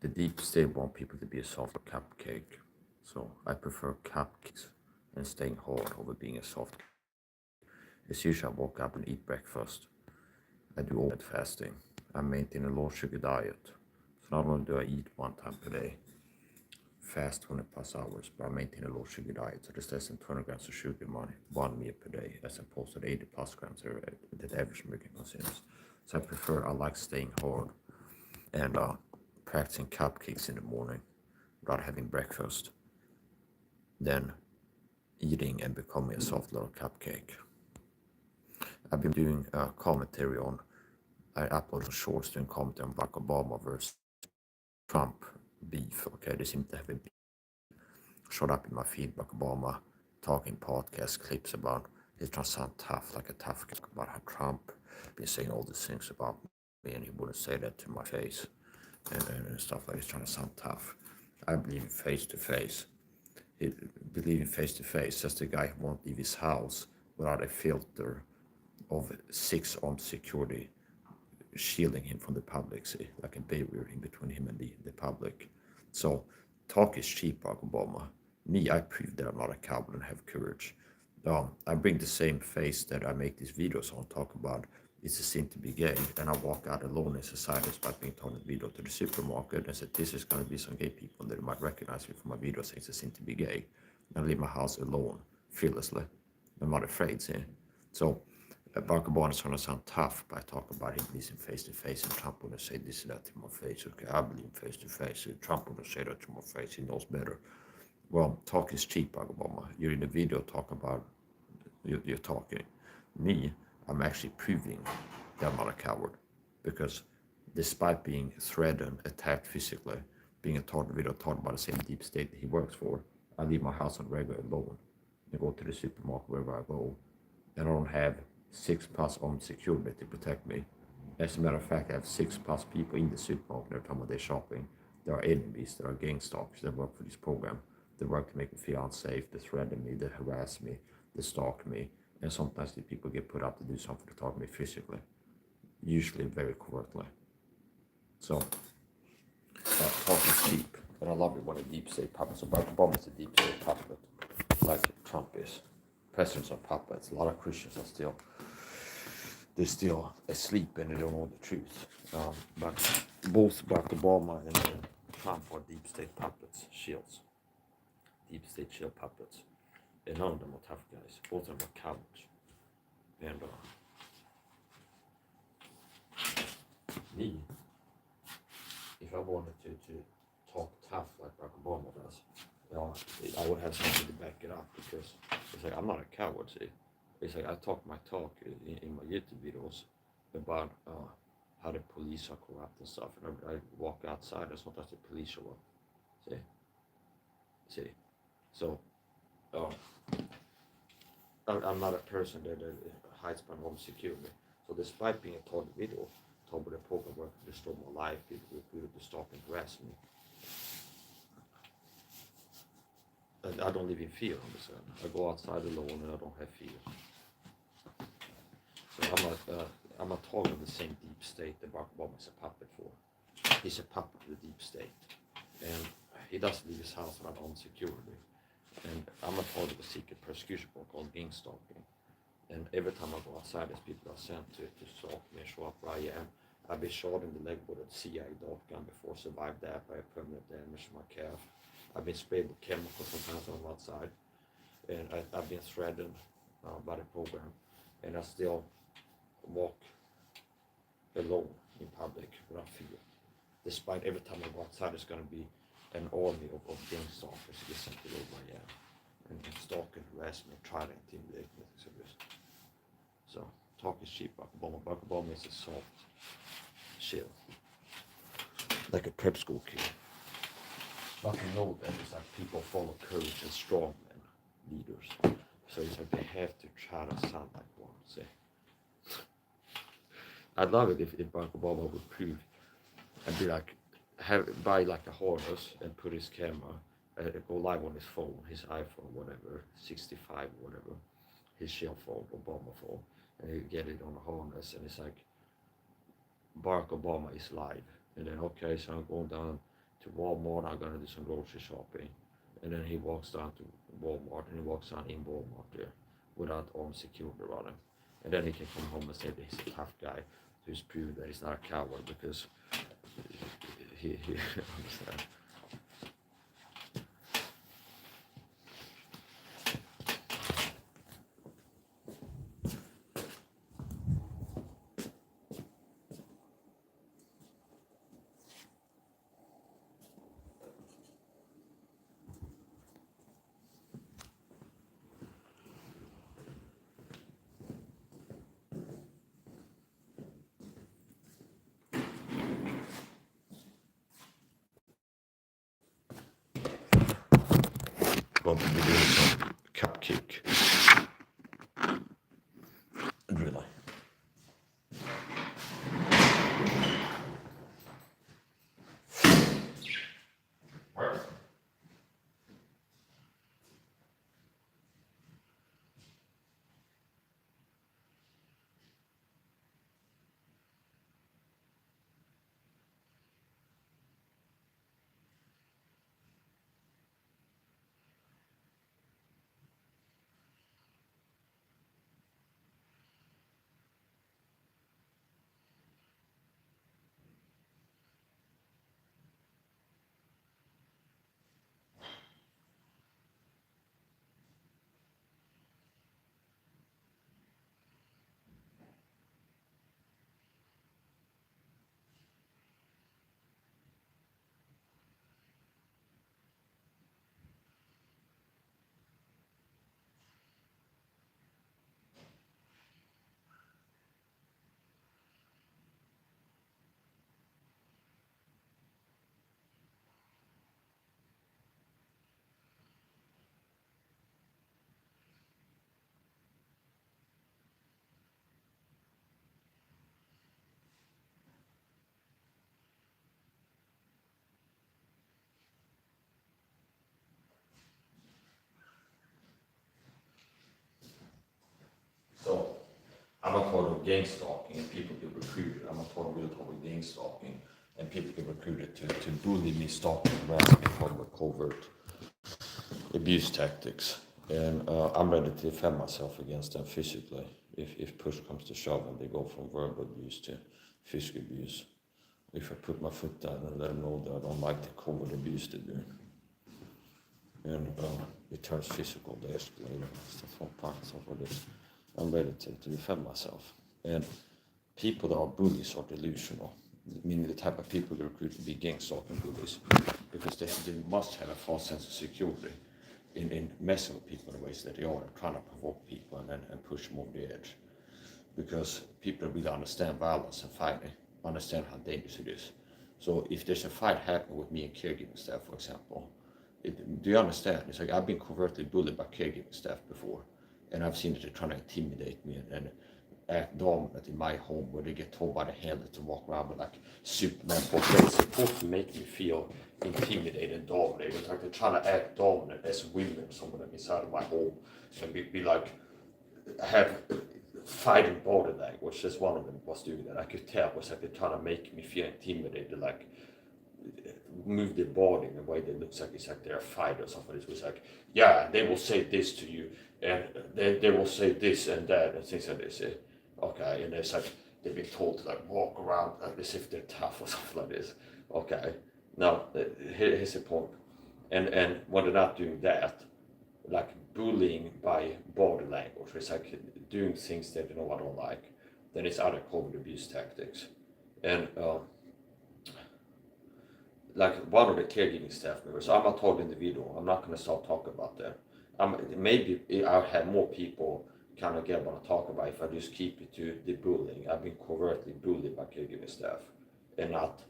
The deep state want people to be a soft cupcake. So I prefer cupcakes and staying hard over being a soft cupcake. As usual, I wake up and eat breakfast. I do all that fasting. I maintain a low sugar diet. So not only do I eat one time per day, fast 20 plus hours, but I maintain a low sugar diet. So there's less than 20 grams of sugar in one meal per day, as opposed to the 80 plus grams that the average American consumes. So I like staying hard and practicing cupcakes in the morning without having breakfast, then eating and becoming a soft little cupcake. I've been doing commentary on, I uploaded shorts doing commentary on Barack Obama versus Trump beef. Okay, they seem to have a beef. Showed up in my feed, Barack Obama talking podcast clips about he's trying to sound tough, like a tough guy, about how Trump been saying all these things about me and he wouldn't say that to my face and stuff like he's trying to sound tough. I believe in face to face. Believing face to face. That's the guy who won't leave his house without a filter of 6 armed security shielding him from the public, see, like a barrier in between him and the public. So talk is cheap, Barack Obama. Me, I prove that I'm not a coward and have courage. I bring the same face that I make these videos on, talk about it's a sin to be gay, and I walk out alone in society despite being told in the video to the supermarket and said, this is going to be some gay people that might recognize me from my video saying it's a sin to be gay. And I leave my house alone, fearlessly. I'm not afraid, see. So Barack Obama is trying to sound tough by talking about him being face to face, and Trump wouldn't say this and that to my face. Okay, I believe face to face. Trump wouldn't say that to my face. He knows better. Well, talk is cheap, Barack Obama. You're in the video talk about you're talking. Me, I'm actually proving that I'm not a coward, because despite being threatened, attacked physically, being a target video talked about the same deep state that he works for, I leave my house on regular alone and go to the supermarket wherever I go, and I don't have 6 plus armed security to protect me. As a matter of fact, I have 6 plus people in the supermarket every time they're shopping. There are enemies, there are gang stalkers that work for this program. They work to make me feel unsafe, they threaten me, they harass me, they stalk me, and sometimes the people get put up to do something to target me physically, usually very covertly. So, talk is cheap, and I love it when a deep state puppet. So Barack Obama is a deep state puppet, like Trump is. Presidents are puppets. A lot of Christians are they're still asleep and they don't know the truth. But both Barack Obama and Trump are deep state puppets, shields, deep state shield puppets. And none of them are tough guys. Both of them are cowards. And me, if I wanted to talk tough like Barack Obama does, I would have something to back it up, because it's like I'm not a coward. See, it's like I talk my talk in my YouTube videos about how the police are corrupt and stuff, and I walk outside and sometimes the police show up. See, so I'm not a person that hides behind home security. So despite being a target video, told by the program work to destroy my life, people recruited to stalk and harass me. And I don't live in fear, understand? I go outside alone and I don't have fear. So I'm a target of the same deep state that Barack Obama is a puppet for. He's a puppet of the deep state. And he doesn't leave his house without armed security. And I'm a target of a secret persecution program called gang stalking. And every time I go outside, there's people are sent to stalk me and show up where I am. I've been shot in the leg with a CIA dart gun before, survived that by a permanent damage to my calf. I've been sprayed with chemicals sometimes when I'm outside. And I've been threatened by the program. And I still walk alone in public without fear. Despite every time I go outside, there's going to be an army of gang stalkers who get sent to where I am. And stalk and harass me, try to intimidate me, things like this. So, talk is cheap, Barack Obama. Barack Obama is a soft shield, like a prep school kid. But you know that it's like people follow courage and strong men, leaders. So it's like they have to try to sound like one. See, I'd love it if Barack Obama would prove and be like, buy like a harness and put his camera, go live on his phone, his iPhone, whatever, 65, whatever, his shell phone, Obama phone, and you get it on a harness, and it's like, Barack Obama is live, and then okay, so I'm going down to Walmart, I'm gonna do some grocery shopping. And then he walks down to Walmart, and he walks down in Walmart there without armed security around him. And then he can come home and say that he's a tough guy who's proved that he's not a coward because he understand. Want to be doing some cupcake. Really. So I'm not talking about gang stalking and people get recruited. I'm not talking about gang stalking and people get recruited to bully me, stalk me, harass me, talking about covert abuse tactics. And I'm ready to defend myself against them physically if push comes to shove and they go from verbal abuse to physical abuse. If I put my foot down and let them know that I don't like the covert abuse they do. And it turns physical, they escalate. That's one part of this. I'm ready to defend myself. And people that are bullies are delusional, meaning the type of people that recruit to be gang stalking bullies, because they must have a false sense of security in messing with people in ways that they are, trying to provoke people and push them over the edge. Because people really understand violence and fighting, understand how dangerous it is. So if there's a fight happening with me and caregiving staff, for example, do you understand? It's like I've been covertly bullied by caregiving staff before, and I've seen that they're trying to intimidate me and act dominant in my home, where they get told by the handler to walk around with like Superman pose. It's supposed to make me feel intimidated and dominated. It's like they're trying to act dominant as women, some of them inside of my home, and be like, have fighting body language. That's one of them was doing that. I could tell it was like they're trying to make me feel intimidated, like move their body in a way that looks like it's like they're a fighter or something. It was like, yeah, they will say this to you, and they will say this and that and things like this. Okay, and it's like they've been told to like walk around like as if they're tough or something like this. Okay, now here's the point. And when they're not doing that, like bullying by body language, it's like doing things that you know I don't like, then it's other covert abuse tactics. And like one of the caregiving staff members, I'm not talking individual, I'm not going to start talking about that. Maybe I'll have more people kind of get what I talk about if I just keep it to the bullying. I've been covertly bullied by caregiving staff, and not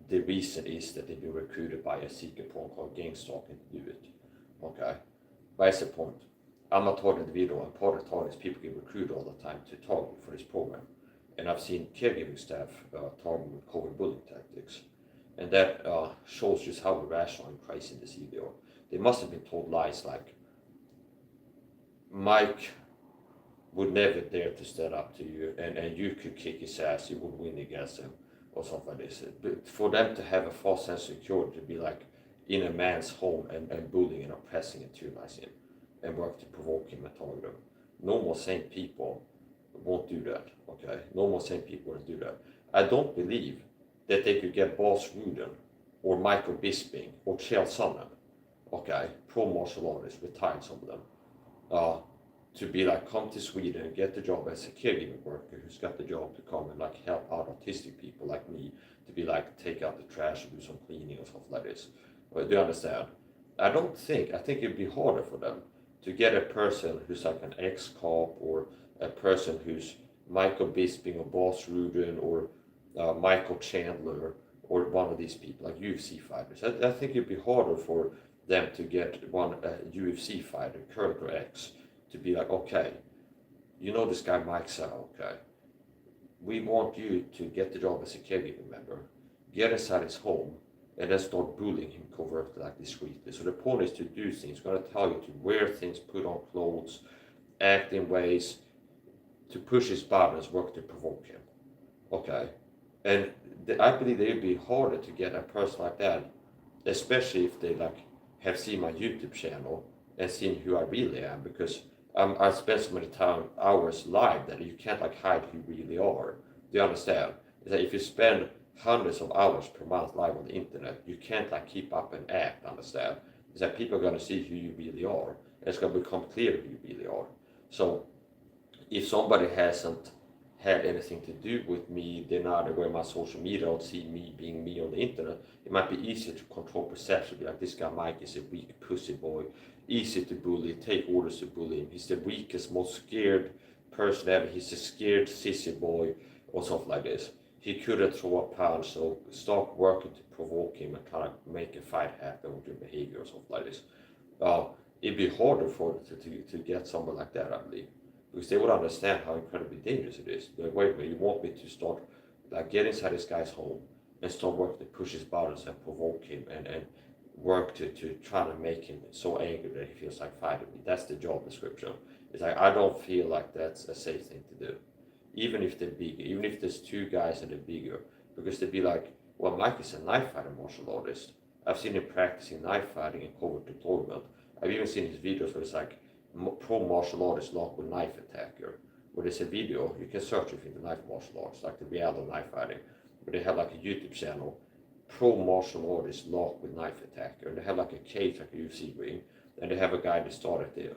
the reason is that they've been recruited by a secret porn called gang stalking to do it. Okay, but that's the point. I'm not talking individual, and part of the target is people get recruited all the time to target for this program. And I've seen caregiving staff target with covert bullying tactics. And that shows just how irrational and crazy this video. They must have been told lies like, Mike would never dare to stand up to you, and you could kick his ass, you would win against him. or something like this. For them to have a false sense of security, to be like in a man's home and bullying and oppressing and tyrannize him and work to provoke him and target him. Normal sane people won't do that, okay? Normal sane people won't do that. I don't believe that they could get Boss Rudin or Michael Bisping or Chael Sonnen, okay, pro martial artists, retired some of them, to be like, come to Sweden and get the job as a caregiving worker who's got the job to come and like help out autistic people like me, to be like take out the trash and do some cleaning or something like this. Do you understand? I think it'd be harder for them to get a person who's like an ex-cop or a person who's Michael Bisping or Boss Rudin or Michael Chandler or one of these people, like UFC fighters. I think it'd be harder for them to get one UFC fighter, current or ex, to be like, okay, you know this guy Mike SAHA, okay, we want you to get the job as a caregiving member, get inside his home, and then start bullying him covertly, like discreetly. So the point is to do things, going to tell you to wear things, put on clothes, act in ways to push his buttons, work to provoke him, okay? And I believe it would be harder to get a person like that, especially if they like have seen my YouTube channel and seen who I really am, because I spend so many hours live that you can't like hide who you really are. Do you understand? Is that if you spend hundreds of hours per month live on the internet, you can't like keep up and act, understand? Is that people are going to see who you really are, and it's going to become clear who you really are. So if somebody hasn't had anything to do with me, they're not aware of my social media, don't see me being me on the internet, it might be easier to control perception. Be like, this guy Mike is a weak pussy boy, easy to bully, take orders to bully him. He's the weakest, most scared person ever. He's a scared sissy boy, or something like this. He couldn't throw a punch, so start working to provoke him and kind of make a fight happen with your behavior or something like this. It'd be harder for them to get someone like that, I believe, because they would understand how incredibly dangerous it is. Like, wait a minute, you want me to start, like, get inside this guy's home and start working to push his buttons and provoke him and work to try to make him so angry that he feels like fighting me. That's the job description. It's like, I don't feel like that's a safe thing to do. Even if they're bigger, even if there's two guys and they're bigger, because they'd be like, well, Mike is a knife fighting martial artist. I've seen him practicing knife fighting in covert deployment. I've even seen his videos where it's like, pro martial artist locked with knife attacker. Where there's a video, you can search it in the knife martial arts, like the reality knife fighting, where they have like a YouTube channel, pro martial artist locked with knife attacker, and they have like a cage, like a UFC ring, and they have a guy that started the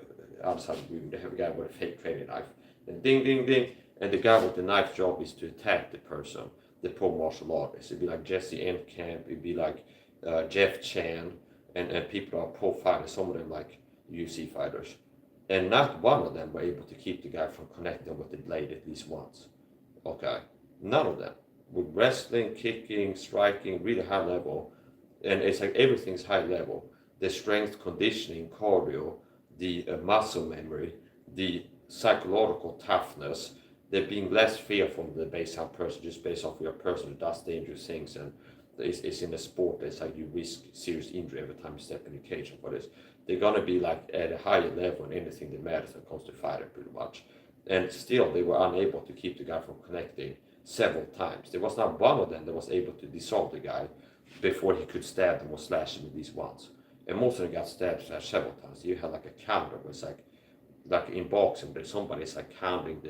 outside of the room, they have a guy with a fake training knife, and ding, ding, ding, and the guy with the knife job is to attack the person, the pro martial artist. It'd be like Jesse Entkamp, it'd be like Jeff Chan, and people are profiling some of them like UFC fighters. And not one of them were able to keep the guy from connecting with the blade at least once. Okay? None of them. With wrestling, kicking, striking, really high level. And it's like everything's high level. The strength, conditioning, cardio, the muscle memory, the psychological toughness, they're being less fearful than based on person, just based off your person who does dangerous things and it's in a sport that's like you risk serious injury every time you step in the cage and for this. They're gonna be like at a higher level in anything that matters when it comes to fighting pretty much. And still they were unable to keep the guy from connecting several times. There was not one of them that was able to dissolve the guy before he could stab them or slash him at least once. And most of them got stabbed several times. You had like a counter where it's like in boxing, but somebody's like counting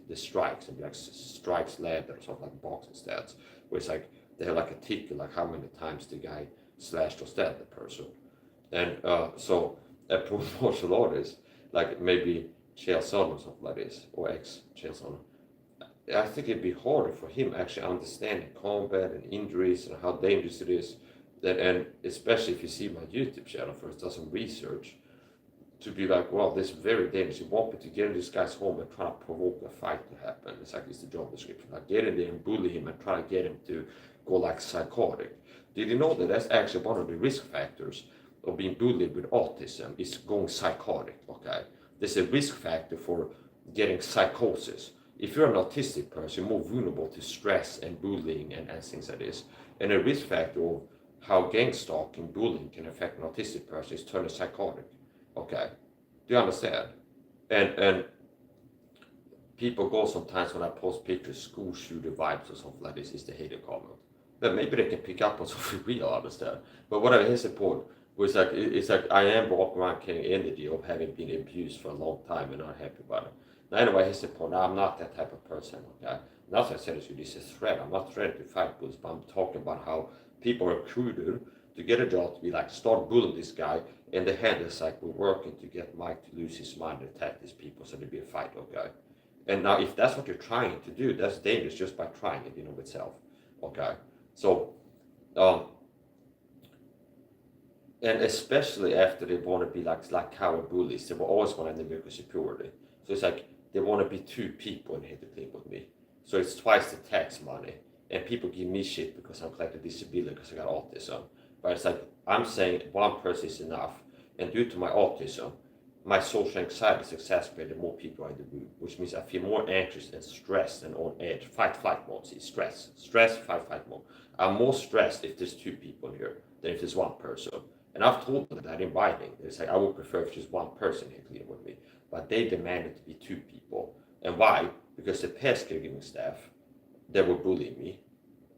the strikes and like strikes led or something like boxing stats, where it's like they have like a ticker, like how many times the guy slashed or stabbed the person. And so a pro martial artist, like maybe Chael Sonnen or something like this, or ex-Chael Sonnen, I think it'd be harder for him actually understanding combat and injuries and how dangerous it is. And especially if you see my YouTube channel first, does some research, to be like, well, this is very dangerous. You want me to get in this guy's home and try to provoke a fight to happen. It's like, it's the job description. Like, get in there and bully him and try to get him to go like psychotic. Did you know that that's actually one of the risk factors of being bullied with autism is going psychotic, okay? There's a risk factor for getting psychosis. If you're an autistic person, you're more vulnerable to stress and bullying and things like this. And a risk factor of how gang stalking, bullying can affect an autistic person is turning psychotic. Okay, do you understand? And people go sometimes when I post pictures, school shooter vibes or something like this is the hater comment. But maybe they can pick up on something we don't understand. But whatever, his point was like, it's like I am walking around carrying energy of having been abused for a long time and not happy about it. Now, anyway, his point, I'm not that type of person, okay? Not that I said this is a threat. I'm not threatening to fight bullies, but I'm talking about how people are recruited to get a job to be like, start bullying this guy, and the hand is like, we're working to get Mike to lose his mind and attack these people so there'd be a fight, okay? And now, if that's what you're trying to do, that's dangerous just by trying it in of itself, okay? So, um, and especially after they want to be like coward bullies, they will always want to mimic superiority. So it's like they want to be two people in here to clean with me. So it's twice the tax money, and people give me shit because I'm collecting disability because I got autism. But it's like I'm saying one person is enough, and due to my autism, my social anxiety is exacerbated the more people are in the room, which means I feel more anxious and stressed and on edge. Fight, flight mode. See, stress, fight, flight mode. I'm more stressed if there's two people here than if there's one person. And I've told them that in writing. They say, I would prefer if just one person here cleaning with me. But they demanded to be two people. And why? Because the past caregiving staff, they were bullying me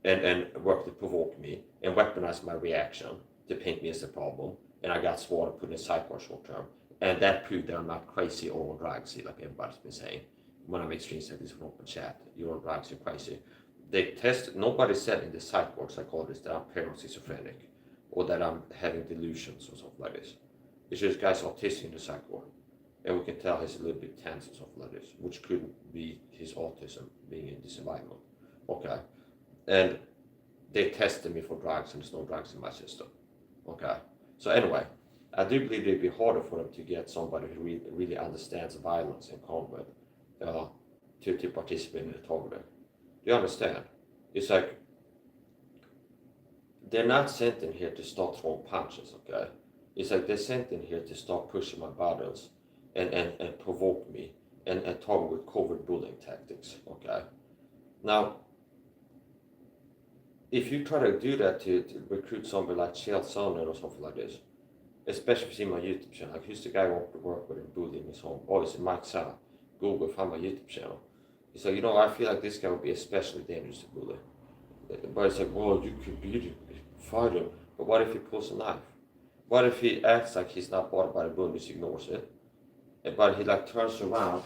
and worked to provoke me and weaponize my reaction to paint me as a problem. And I got sworn and put in sidebar short term. And that proved that I'm not crazy or on drugs, like everybody's been saying. When I make screens like this in open chat, you're on drugs, you're crazy. They tested, nobody said in the sideboard psychologist that I'm paranoid schizophrenic or that I'm having delusions or something like this. It's just guys autistic in the psych ward. And we can tell he's a little bit tense or something like this, which could be his autism being in this environment. Okay. And they tested me for drugs and there's no drugs in my system. Okay. So anyway, I do believe it'd be harder for them to get somebody who really understands violence and combat to participate in the tournament. Do you understand? It's like they're not sent in here to start throwing punches, okay? It's like they're sent in here to start pushing my buttons and provoke me and talk with covert bullying tactics, okay? Now, if you try to do that to recruit somebody like Chael Sonnen or something like this, especially if you see my YouTube channel, like who's the guy I want to work with and bullying his home? Oh, it's Mike SAHA. Google, find my YouTube channel. So, I feel like this guy would be especially dangerous to bully. But it's like, well, you could beat him, fight him. But what if he pulls a knife? What if he acts like he's not bothered by the bully, just ignores it? But he like turns around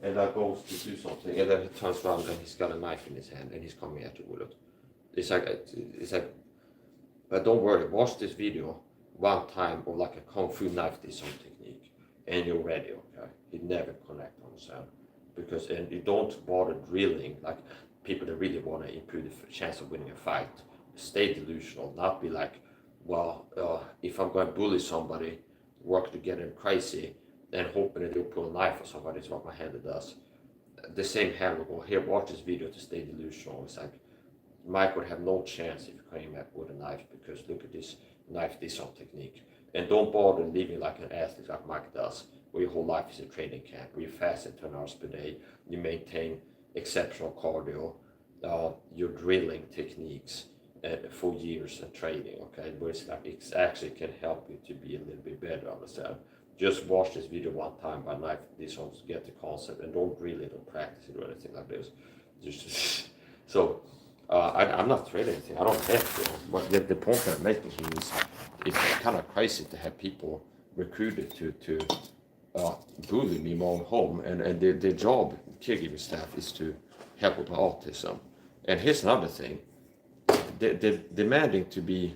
and like goes to do something, and then he turns around and he's got a knife in his hand and he's coming at you with it. It's like, but don't worry, watch this video one time of like a kung fu knife disarm technique, and you're ready. Okay, he never connect on the sound because and you don't bother drilling like people that really want to improve the chance of winning a fight. Stay delusional, not be like, well, if I'm going to bully somebody, work to get them crazy, and hoping that they'll pull a knife or somebody. It's what my hand does. The same hand will go, here, watch this video to stay delusional. It's like, Mike would have no chance if you came up with a knife because look at this knife disarm technique. And don't bother living like an athlete like Mike does, where your whole life is a training camp, where you fast at 10 hours per day, you maintain exceptional cardio, you're drilling techniques for years and training, okay? Where it's like it actually can help you to be a little bit better, understand? Just watch this video one time by knife disarm to get the concept and don't drill it or practice it or anything like this. Just so I'm not threatening anything. I don't have to. But the point that I'm making here is it's kind of crazy to have people recruited to bully me in my own home, and their job, caregiving staff, is to help with my autism. And here's another thing: they're demanding to be.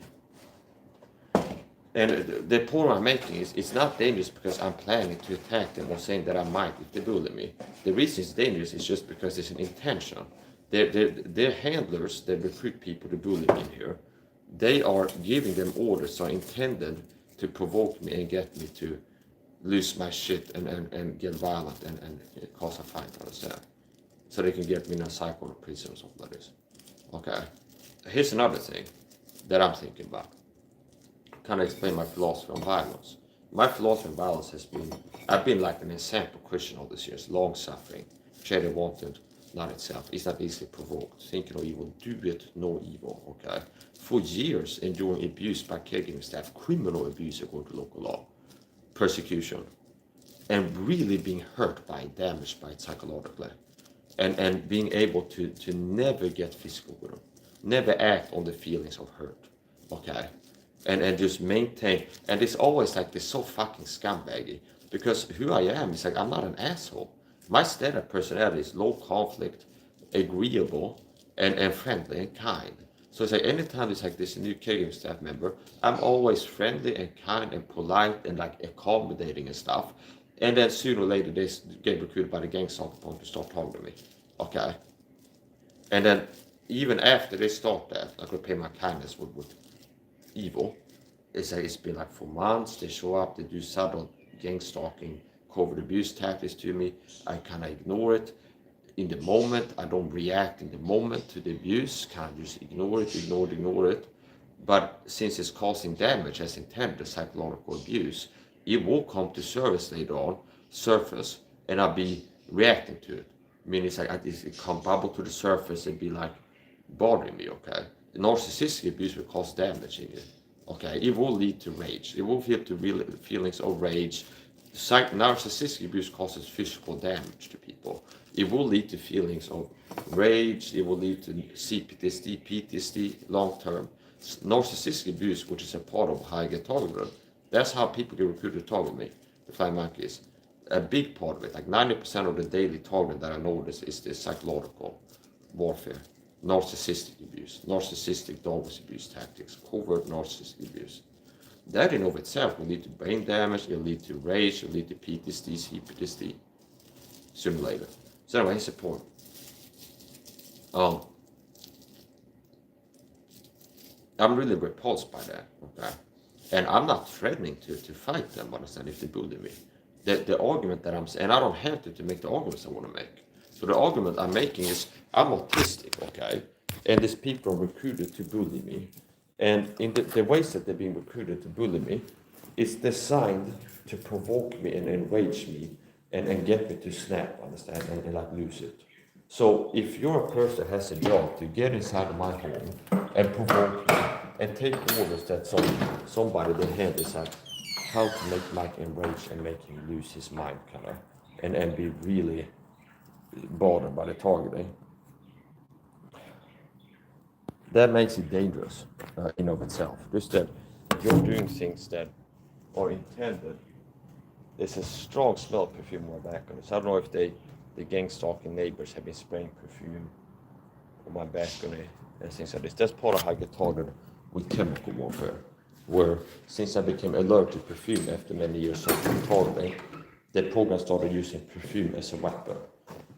And the point I'm making is it's not dangerous because I'm planning to attack them or saying that I might if they bully me. The reason it's dangerous is just because it's an intention. They're handlers that recruit people to bully me in here. They are giving them orders are intended to provoke me and get me to lose my shit and get violent and cause a fight, understand? So they can get me in a psycho or prison or something like this. Okay. Here's another thing that I'm thinking about. Kind of explain my philosophy on violence. My philosophy on violence has been, I've been like an example Christian all these years, long suffering, charity wanted, not itself. It's not easily provoked. Thinking of evil, do it, no evil, okay? For years, enduring abuse by caregiving staff, criminal abuse according to local law, persecution, and really being hurt by it, damaged by it psychologically, and being able to never get physical with them. never act on the feelings of hurt, okay? And just maintain, and it's always like this so fucking scumbaggy, because who I am is like, I'm not an asshole. My standard personality is low conflict, agreeable, and friendly and kind. So it's like anytime there's like this new caregiving staff member, I'm always friendly and kind and polite and like accommodating and stuff. And then sooner or later they get recruited by the gang stalker point to start talking to me. Okay? And then even after they start that, I could pay my kindness with evil. It's been like for months. They show up, they do subtle gang stalking, covert abuse tactics to me. I kind of ignore it. In the moment, I don't react in the moment to the abuse, kind of just ignore it. But since it's causing damage as intended, psychological abuse, it will come to surface, and I'll be reacting to it. I mean, it's like it come bubble to the surface and be like bothering me, okay? The narcissistic abuse will cause damage in you, okay? It will lead to rage. It will lead to real feelings of rage. Narcissistic abuse causes physical damage to people. It will lead to feelings of rage. It will lead to CPTSD, PTSD long term. Narcissistic abuse, which is a part of how I get targeted. That's how people get recruited to target me, the flying monkeys. A big part of it, like 90% of the daily target that I notice is the psychological warfare, narcissistic abuse, narcissistic dog's abuse tactics, covert narcissistic abuse. That in of itself will lead to brain damage, it'll lead to rage, it'll lead to PTSD, CPTSD, sooner or later. So anyway, here's the point. I'm really repulsed by that, okay? And I'm not threatening to fight them, understand, if they bully me. The argument that I'm saying, and I don't have to make the arguments I want to make. So the argument I'm making is, I'm autistic, okay? And these people are recruited to bully me. And in the ways that they're being recruited to bully me, it's designed to provoke me and enrage me and get me to snap, understand, and like lose it. So if you're a person that has a job to get inside of my home and provoke me and take orders that somebody they hand is like how to make Mike enraged and make him lose his mind, kind of, and be really bothered by the targeting, that makes it dangerous in of itself. Just that you're doing things that are intended. There's a strong smell of perfume on my back on it. So I don't know if the gang stalking neighbors have been spraying perfume on my balcony and things like this. That's part of how I get targeted with chemical warfare, where since I became allergic to perfume after many years of targeting, the program started using perfume as a weapon.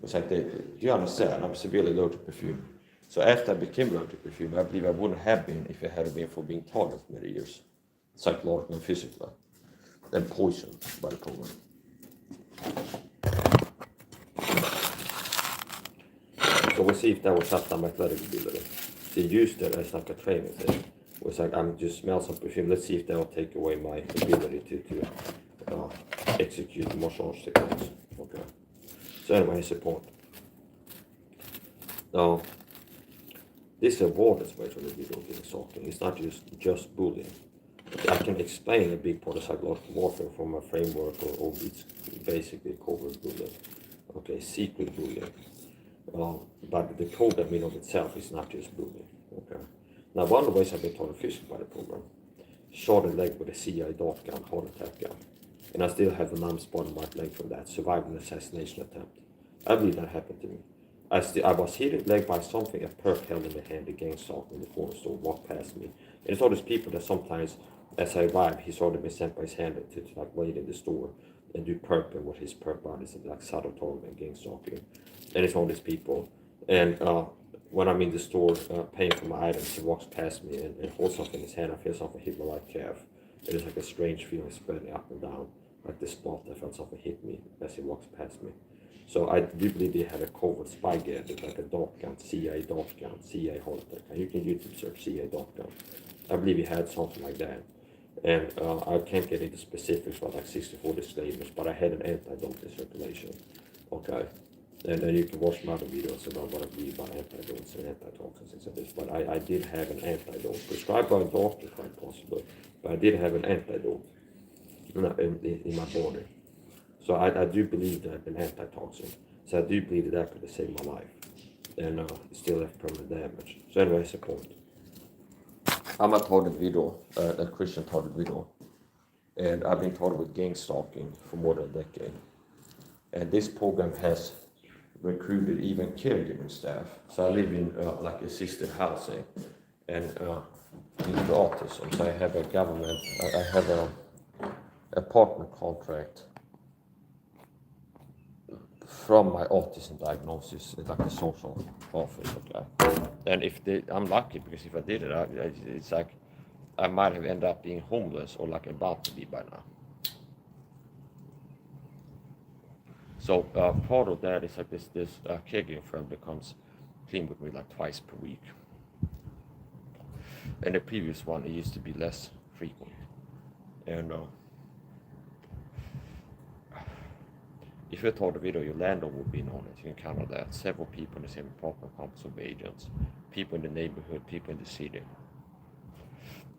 It's like, you understand, I'm severely allergic to perfume. So after I became allergic to perfume, I believe I wouldn't have been if it hadn't been for being targeted for many years, psychologically and physically, and poisoned by the program. So we'll see if that will shut down my athletic ability. They used it as like a training thing. It was like, I'm just smell some perfume. Let's see if that will take away my ability to execute the martial arts techniques. Okay. So anyway, here's the point. Now, this avoidance way from the video game stalking. It's not just bullying. I can explain a big part of psychological warfare from a framework of it's basically covert bullying. Okay, secret bullying. But the code that mean of itself is not just bullying. Okay. Now, one of the ways I've been taught physically by the program, shot a leg with a CIA dart gun, heart attack gun, and I still have a numb spot in my leg from that. Survived an assassination attempt. I believe that happened to me. I was hit in the leg by something a perp held in the hand. The gang stalker in the corner store walked past me. And it's all these people that sometimes, as I arrived, he's already been sent by his hand to like wait in the store and do perp and what his perp bodies and like subtle targeting and gang stalking. And it's all these people. And when I'm in the store paying for my items, he walks past me and holds something in his hand. I feel something hit my right calf. It is like a strange feeling spreading up and down, like the spot. I felt something hit me as he walks past me. So I do believe they had a covert spy gadget, like a dart gun, CIA dart gun, CIA heart attack gun. You can YouTube search CIA dart gun. I believe he had something like that. And I can't get into specifics about like 64 disclaimers, but I had an antidote in circulation. Okay. And then you can watch my other videos about what I believe about antidotes and antitoxins and things like this. But I did have an antidote, prescribed by a doctor quite possibly, but I did have an antidote in my body. So I do believe that an antitoxin. So I do believe that could have saved my life. and it still left permanent damage. So anyway, it's a point. I'm a target video, a Christian target video, and I've been targeted with gang stalking for more than a decade. And this program has recruited even caregiving staff. So I live in like assisted housing, and due to autism, so I have a government, I have a apartment contract from my autism diagnosis, it's like a social office, okay. And if I'm lucky, because if I did it, it's like I might have ended up being homeless or like about to be by now. So part of that is like this caregiving firm that comes clean with me like twice per week. And the previous one, it used to be less frequent. And if you thought the video, your landlord would be in on it. You can count on that. Several people in the same apartment complex of agents, people in the neighborhood, people in the city.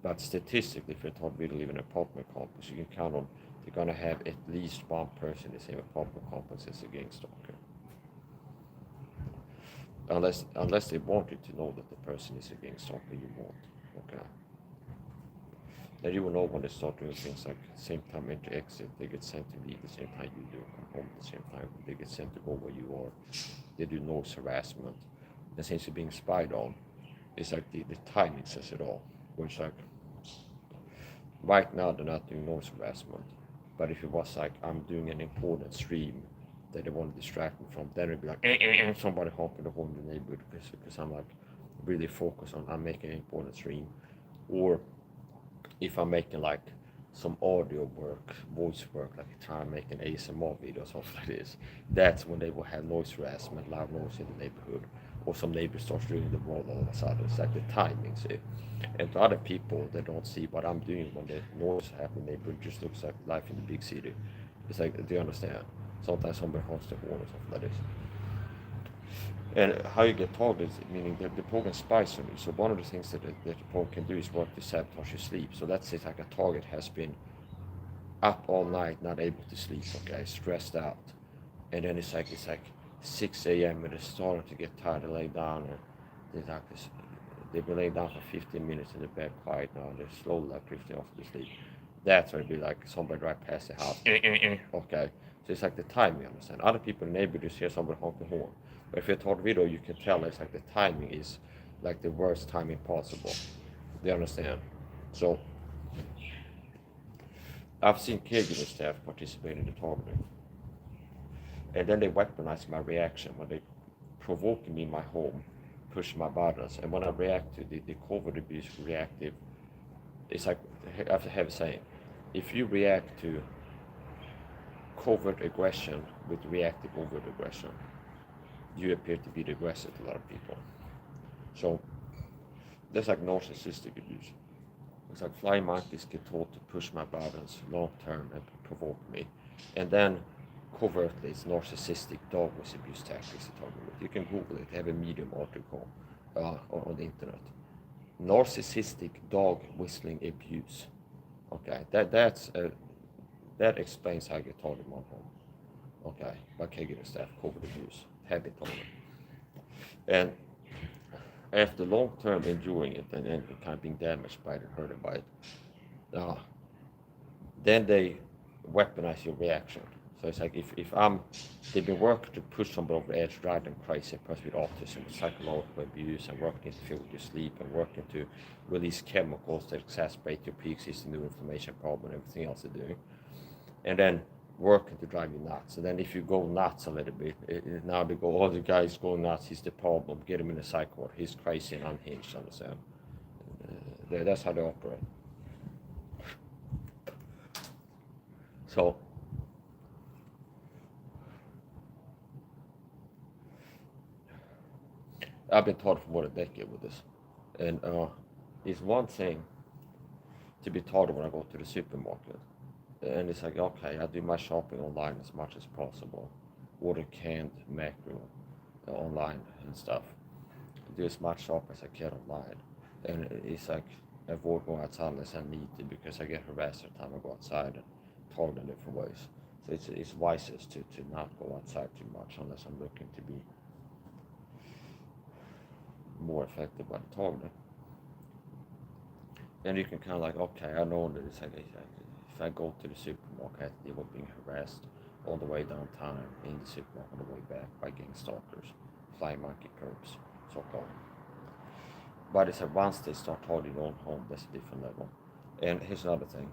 But statistically, if you thought video live in an apartment complex, you can count on they're gonna have at least one person in the same apartment complex as a gang stalker. Unless they want you to know that the person is a gang stalker, you won't. Okay. And you will know when they start doing things like same time enter exit, they get sent to leave the same time you do, come home at the same time, they get sent to go where you are, they do noise harassment. And since you're being spied on, it's like the timing says it all. Where it's like, right now they're not doing noise harassment, but if it was like, I'm doing an important stream that they want to distract me from, then it'd be like, somebody honking the horn in the neighborhood because I'm like really focused on, I'm making an important stream. Or if I'm making like some audio work, voice work, like trying to make an ASMR video or something like this, that's when they will have noise harassment, loud noise in the neighborhood, or some neighbor starts doing the wall all of a sudden. It's like the timing, see. And to other people, they don't see what I'm doing when the noise happens in the neighborhood, just looks like life in the big city. It's like, do you understand? Sometimes somebody honks the horn or something like this. And how you get targeted, meaning that the program spies on you. So one of the things that the program can do is work to sabotage your sleep. So let's say like a target has been up all night, not able to sleep, okay, stressed out. And then it's like 6 a.m. and they're starting to get tired, they lay down, and they've been laying down for 15 minutes in the bed quiet now, and they're slowly like drifting off to sleep. That's when it'd be like somebody right past the house. Okay. So it's like the timing, you understand? Other people in the neighborhood just hear somebody honk the horn. But if you talk video, you can tell it's like the timing is like the worst timing possible. Do you understand? So I've seen caregiving staff participate in the targeting. And then they weaponize my reaction when they provoke me in my home, push my buttons. And when I react to the covert abuse reactive, it's like, I have to have a saying, if you react to covert aggression with reactive overt aggression, you appear to be the aggressor to a lot of people. So that's like narcissistic abuse. It's like flying monkeys get taught to push my buttons long term and provoke me. And then covertly it's narcissistic dog abuse tactics to target with. You can Google it, have a Medium article on the internet. Narcissistic dog whistling abuse. Okay, that explains how I get targeted in my home. Okay, by caregiving staff, covert abuse, habit target. And after long term enduring it and kind of being damaged by it and hurt by it, then they weaponize your reaction. So it's like they've been working to push somebody over the edge, drive them crazy, a person with autism, with psychological abuse, and working to interfere with your sleep, and working to release chemicals that exacerbate your pre-existing neuroinflammation problem and everything else they're doing. And then working to drive you nuts. And then if you go nuts a little bit, now they go, oh, the guy's going nuts, he's the problem, get him in a psych ward, he's crazy and unhinged, understand? That's how they operate. So, I've been taught for more than a decade with this. And it's one thing to be taught when I go to the supermarket. And it's like, okay, I do my shopping online as much as possible. Order canned mackerel online and stuff. Do as much shopping as I can online. And it's like, avoid going outside unless I need to, because I get harassed every time I go outside and targeted in different ways. So it's wisest to not go outside too much unless I'm looking to be more affected by the targeting. And you can kind of like, okay, I know that it's like if I go to the supermarket, they were being harassed all the way downtown in the supermarket on the way back by gang stalkers, fly monkey curbs, so called. But it's like once they start targeting your own home, that's a different level. And here's another thing.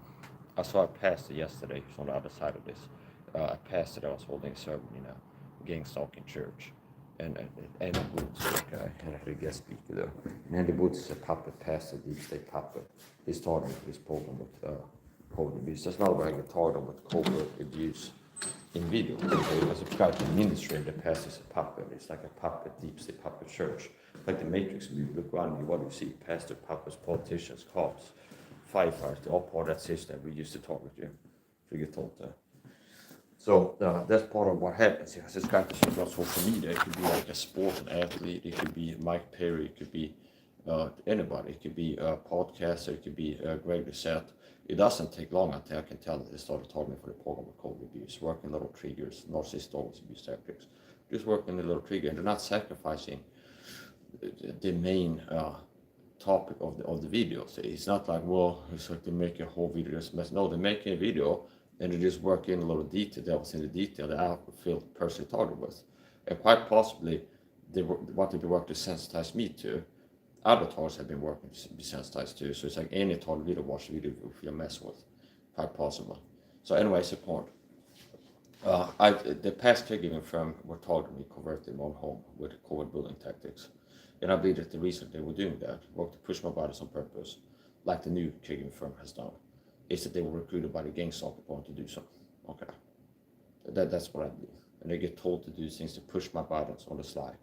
I saw a pastor yesterday who's on the other side of this. A pastor that was holding a sermon in a gang stalking church. And Andy Boots, okay, and I had a guest speaker there. And Andy Boots is a puppet pastor, deep state puppet. He's targeting this program with covert abuse. That's not where I get targeted with covert abuse in video. Okay, as a private ministry, the pastor's a puppet. It's like a puppet, deep state puppet church. Like the Matrix movie, look around you, what do you see? Pastor, puppets, politicians, cops, firefighters, they're all part of that system. We used to target you. So you get told that. So that's part of what happens. Yes, it's got to see on social media. It could be like a sport, an athlete. It could be Mike Perry. It could be anybody. It could be a podcaster. It could be Greg Doucette. It doesn't take long until I can tell that they started targeting for the program of code abuse, working little triggers, narcissist always abuse tactics. Just working a little trigger, and they're not sacrificing the main topic of the video. So it's not like, well, it's like they make a whole video just mess. No, they're making a video and they just work in a little detail that was in the detail that I feel personally targeted with. And quite possibly, they wanted to work to sensitize me to. Other targets have been working to be sensitized to. So it's like any target video, watch the video, you feel mess with. Quite possible. So anyway, it's a point. The past caregiving firm were targeting me, converting my own home with covert bullying tactics. And I believe that the reason they were doing that was to push my bodies on purpose, like the new caregiving firm has done, is that they were recruited by the gang stalker point to do so. Okay. That's what I believe. And they get told to do things to push my buttons on the slide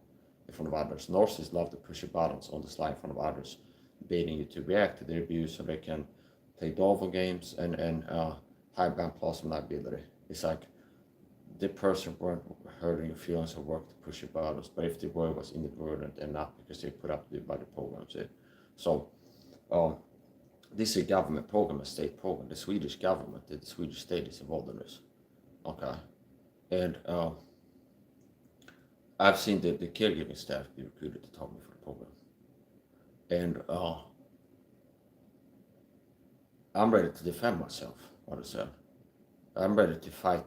in front of others. Narcissists love to push your buttons on the slide in front of others, baiting you to react to their abuse so they can play devil games and hide behind plausible liability. It's like the person weren't hurting your feelings or work to push your buttons, but if the word was inadvertent and not because they put up by the programs. So this is a government program, a state program. The Swedish government, the Swedish state is involved in this. Okay. And I've seen the caregiving staff be recruited to talk me for the program. And I'm ready to defend myself, what I said. I'm ready to fight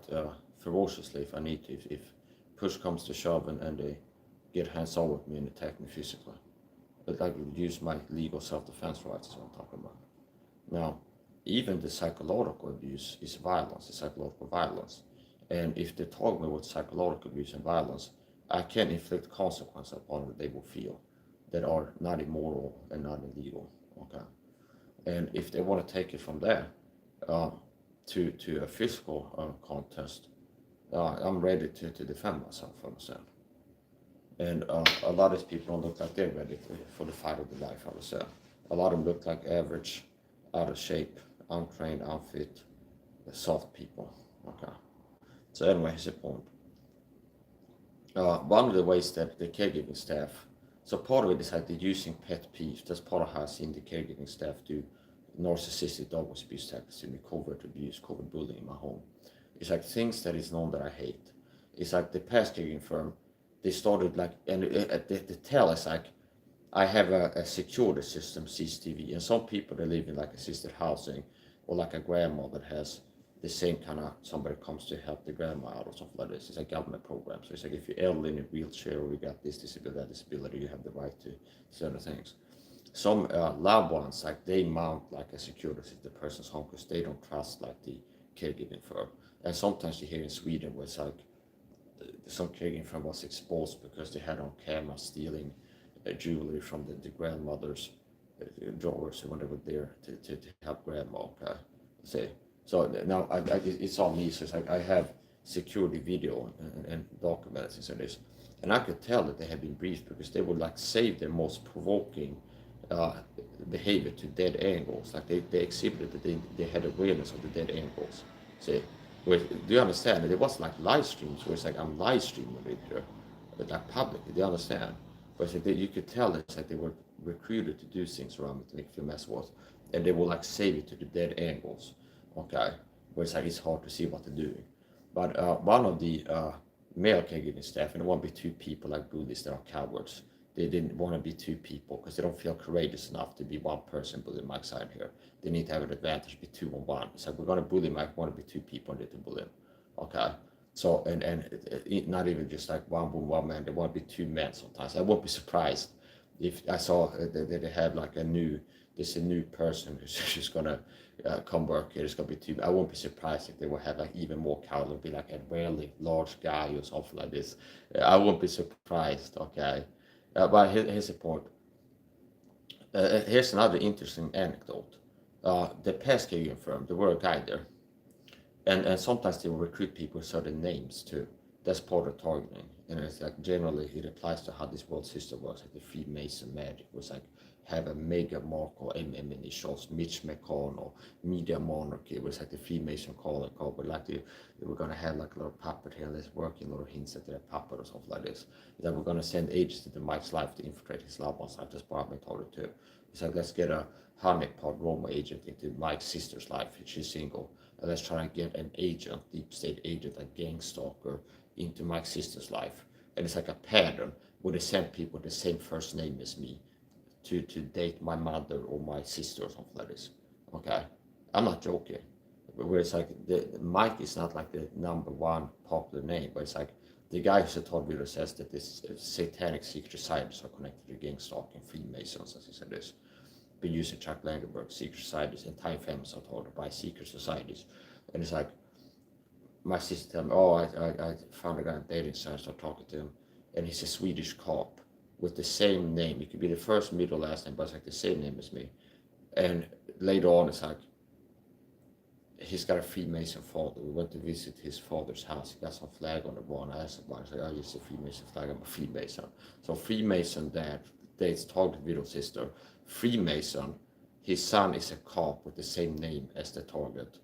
ferociously if I need to, if push comes to shove and they get hands on with me and attack me physically. But I would use my legal self-defense rights is what I'm talking about. Now, even the psychological abuse is violence, the psychological violence. And if they target me with psychological abuse and violence, I can inflict consequences upon what they will feel that are not immoral and not illegal. Okay. And if they want to take it from there to a physical contest, I'm ready to defend myself, understand? And a lot of these people don't look like they're ready for the fight of their life, understand? A lot of them look like average, out of shape, untrained, unfit, soft people. Okay. So anyway, here's the point. One of the ways that the caregiving staff, so part of it is like they're using pet peeves. That's part of how I've seen the caregiving staff do narcissistic dog abuse tactics in the covert abuse, covert bullying in my home. It's like things that is known that I hate. It's like the past caregiving firm, they started like, and the tell is like, I have a security system, CCTV, and some people that live in like assisted housing or like a grandma that has the same kind of, somebody comes to help the grandma out or something like this. It's a government program. So it's like if you're elderly in a wheelchair or you got this disability, that disability, you have the right to certain things. Some loved ones, like they mount like a security system, the person's home because they don't trust like the caregiving firm. And sometimes you hear in Sweden where it's like some caregiving firm was exposed because they had on camera stealing jewelry from the grandmother's drawers when they were there to help grandma. Okay, so now it's on me. So it's like I have security video and documents and so this, and I could tell that they had been briefed because they would like save their most provoking behavior to dead angles. Like they exhibited that they had awareness of the dead angles. See, do you understand? It was like live streams where it's like I'm live streaming it like publicly. Do you understand? But you could tell it's like they were recruited to do things around me to make feel mess with, and they will like save it to the dead angles. Okay, where it's like it's hard to see what they're doing. But one of the male caregiving staff, and it won't be two people like bullies that are cowards, They didn't want to be two people because they don't feel courageous enough to be one person bullying Mike's side here. They need to have an advantage, be 2-on-1. It's like, we're going to bully Mike, want to be two people and they to bully him. Okay. So, and not even just like one woman, one man, they want to be two men sometimes. I won't be surprised if I saw that they have like there's a new person who's just going to come work here. It's going to be two. I won't be surprised if they will have like even more cows. It'll be like a really large guy or something like this. I won't be surprised, okay? But here's the point. Here's another interesting anecdote. The pescatarian firm, there were a guy there. And sometimes they will recruit people with certain names too. That's part of targeting. And it's like generally it applies to how this world system works, like the Freemason magic was like have a mega mark or MM initials, Mitch McConnell, or Media Monarchy, it was like the Freemason call and call, but like they were gonna have like a little puppet here, let's work in little hints at their puppet or something like this. That we're gonna send agents into Mike's life to infiltrate his loved one's life. That's part of my target too. It's like let's get a honeypot Roma agent into Mike's sister's life, she's single. And let's try and get an agent, deep state agent, a gang stalker, into Mike's sister's life. And it's like a pattern where they send people with the same first name as me to date my mother or my sister or something like this. Okay? I'm not joking. Where it's like Mike is not like the number one popular name, but it's like the guy who's a Todd video says that this satanic secret societies are connected to gang stalking, Freemasons, as he said this. Been using Chuck Langenberg, secret societies, and time families are told by secret societies. And it's like, my sister tell me, oh, I found a guy on dating site, I started talking to him, and he's a Swedish cop with the same name. It could be the first, middle, last name, but it's like the same name as me. And later on, it's like, he's got a Freemason father. We went to visit his father's house. He got some flag on the wall, and I asked him why. He's like, I use a Freemason flag, I'm a Freemason. So Freemason dad dates target widow's sister. Freemason, his son is a cop with the same name as the target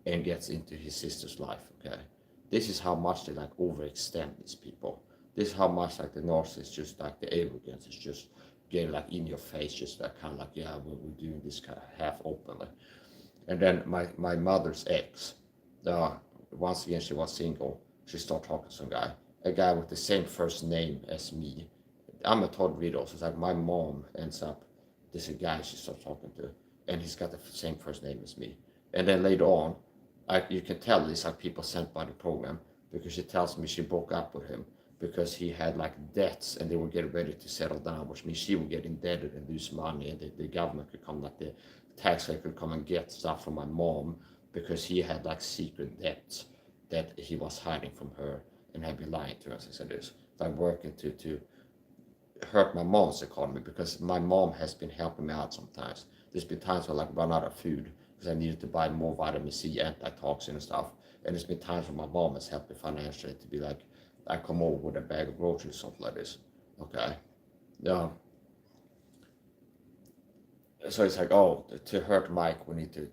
and gets into his sister's life, okay? This is how much they like overextend these people. This is how much like the narcissist, just like the arrogance is just getting like in your face, just like kind of like, yeah, we're doing this kind of half openly. And then my mother's ex, once again, she was single. She started talking to some guy, a guy with the same first name as me. I'm a Todd widow, so it's like my mom ends up, there's a guy she starts talking to, and he's got the same first name as me. And then later on, you can tell it's like people sent by the program, because she tells me she broke up with him because he had like debts and they were getting ready to settle down, which means she would get indebted and lose money, and the government could come, like the tax rate could come and get stuff from my mom because he had like secret debts that he was hiding from her and had been lying to her. As I said, this I'm working to hurt my mom's economy, because my mom has been helping me out sometimes. There's been times where I like run out of food because I needed to buy more vitamin C, antitoxin and stuff. And there's been times where my mom has helped me financially to be like, I come over with a bag of groceries, something like this. Okay. So it's like, oh, to hurt Mike, we need to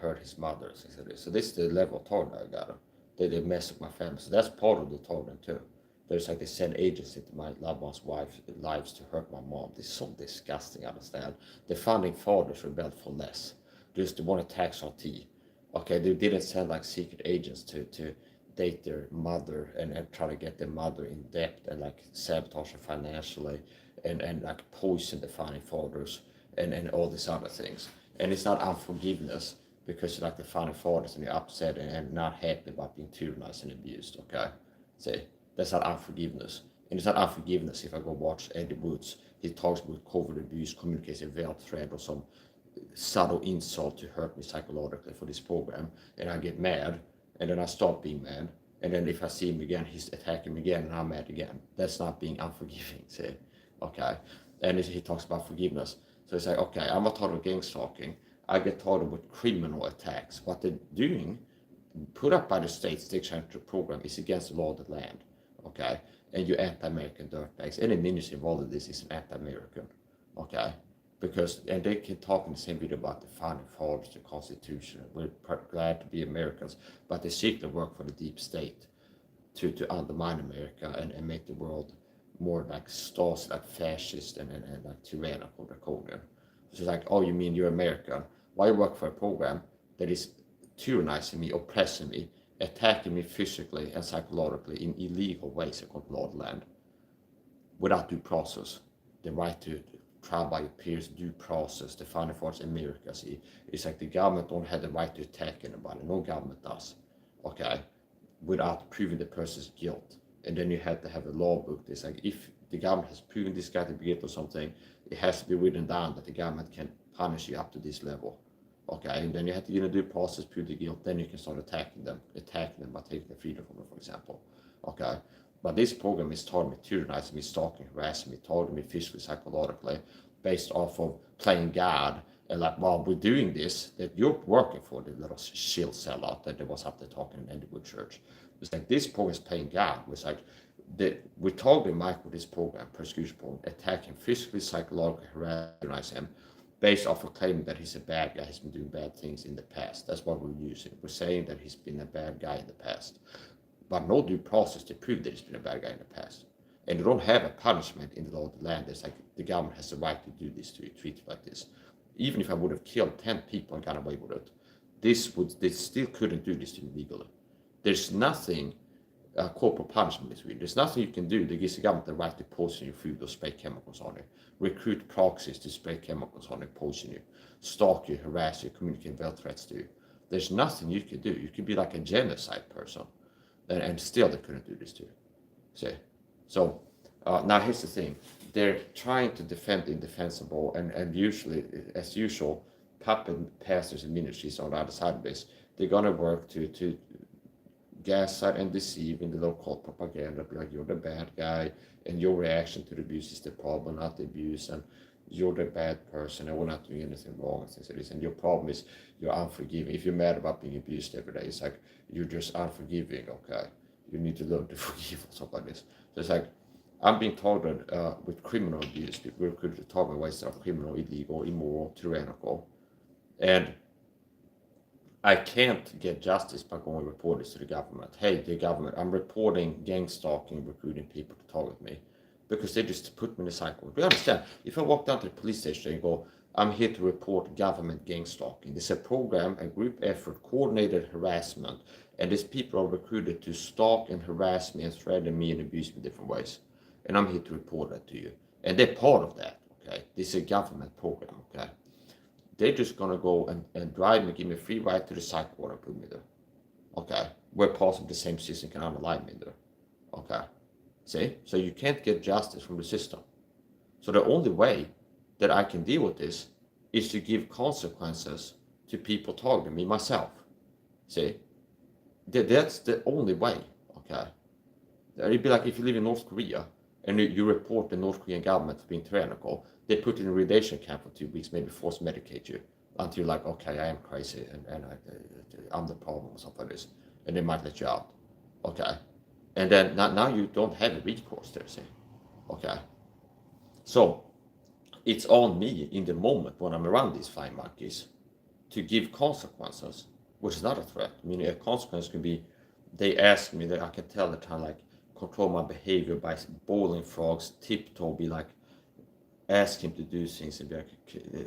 hurt his mother. So this is the level of torment I got. They mess with my family. So that's part of the torment too. There's like they send agents into my loved one's lives to hurt my mom. This is so disgusting, I understand. The founding fathers rebelled for less. Just they want to tax our tea. Okay, they didn't send like secret agents to date their mother and try to get their mother in debt and like sabotage her financially and like poison the founding fathers and all these other things. And it's not unforgiveness because you're like the founding fathers and you're upset and not happy about being tyrannized and abused, okay? See, that's not unforgiveness. And it's not unforgiveness if I go watch Eddie Woods. He talks about covert abuse, communicates a veiled threat or some subtle insult to hurt me psychologically for this program, and I get mad, and then I stop being mad, and then if I see him again, he's attacking me again, and I'm mad again. That's not being unforgiving, see? Okay? And he talks about forgiveness. So it's like, okay, I'm not tired of gang stalking. I get tired with criminal attacks. What they're doing, put up by the states, they change the program, is against the law of the land, okay? And you're anti-American dirtbags. Any ministry involved in this is an anti-American, okay? Because, and they can talk in the same video about the founding fathers, the Constitution. We're glad to be Americans, but they secretly work for the deep state to undermine America and make the world more like Stasi, like fascist and like tyrannical, draconian. So it's like, oh, you mean you're American? Why you work for a program that is tyrannizing me, oppressing me, attacking me physically and psychologically in illegal ways according to law of the land, without due process? the right to trial by your peers, due process, the founding fathers in America. See, it's like the government don't have the right to attack anybody. No government does, okay, without proving the person's guilt. And then you have to have a law book. It's like if the government has proven this guy to be guilty of something, it has to be written down that the government can punish you up to this level. Okay, and then you have to due process, prove the guilt, then you can start attacking them by taking the freedom from them, for example. Okay, but this program is targeting me, tyrannizing me, stalking, harassing me, targeting me physically, psychologically, based off of playing God. And like, while we're doing this, that you're working for the little shield sellout that was up there talking in the Wood Church. It's like this program is playing God. It's like we're targeting Mike with this program, persecution program, attacking physically, psychologically, harassing him, based off of claiming that he's a bad guy, he's been doing bad things in the past. That's what we're using. We're saying that he's been a bad guy in the past. But no due process to prove that he's been a bad guy in the past. And you don't have a punishment in the law of the land. It's like the government has the right to do this, to treat it like this. Even if I would have killed 10 people and got away with it, they still couldn't do this to me legally. There's nothing corporal punishment is real. There's nothing you can do that gives the government the right to poison your food or spray chemicals on it. Recruit proxies to spray chemicals on it, poison you, stalk you, harass you, communicate death threats to you. There's nothing you can do. You could be like a genocide person, and still they couldn't do this to you. See? So now here's the thing. They're trying to defend the indefensible, and usually, as usual, puppet pastors and ministries on the other side of this, they're going to work to gaslight and deceive in the local propaganda, be like, you're the bad guy, and your reaction to the abuse is the problem, not the abuse, and you're the bad person, and we're not doing anything wrong, and things like this. And your problem is you're unforgiving. If you're mad about being abused every day, it's like you're just unforgiving, okay? You need to learn to forgive or something like this. So it's like, I'm being targeted with criminal abuse. People could talk about ways that are criminal, illegal, immoral, tyrannical. And I can't get justice by going and report this to the government. Hey, the government, I'm reporting gang stalking, recruiting people to target me. Because they just put me in a cycle. Do you understand? If I walk down to the police station and go, I'm here to report government gang stalking. There's a program, a group effort, coordinated harassment, and these people are recruited to stalk and harass me and threaten me and abuse me in different ways. And I'm here to report that to you. And they're part of that, okay? This is a government program, okay? They're just gonna go and drive me, give me a free ride to the psych ward and put me there, okay? Where possible the same system can underline me there, okay? See? So you can't get justice from the system. So the only way that I can deal with this is to give consequences to people targeting me myself. See? That's the only way, okay? It'd be like if you live in North Korea and you report the North Korean government being tyrannical, they put you in a radiation camp for 2 weeks, maybe force medicate you until you're like, okay, I am crazy and I'm the problem or something like this. And they might let you out, okay? And then now you don't have a recourse there, see? Okay? So it's on me in the moment when I'm around these flying monkeys to give consequences, which is not a threat. I mean, a consequence could be they ask me that I can tell the time, like, control my behavior by boiling frogs, tiptoe, be like, ask him to do things and be like,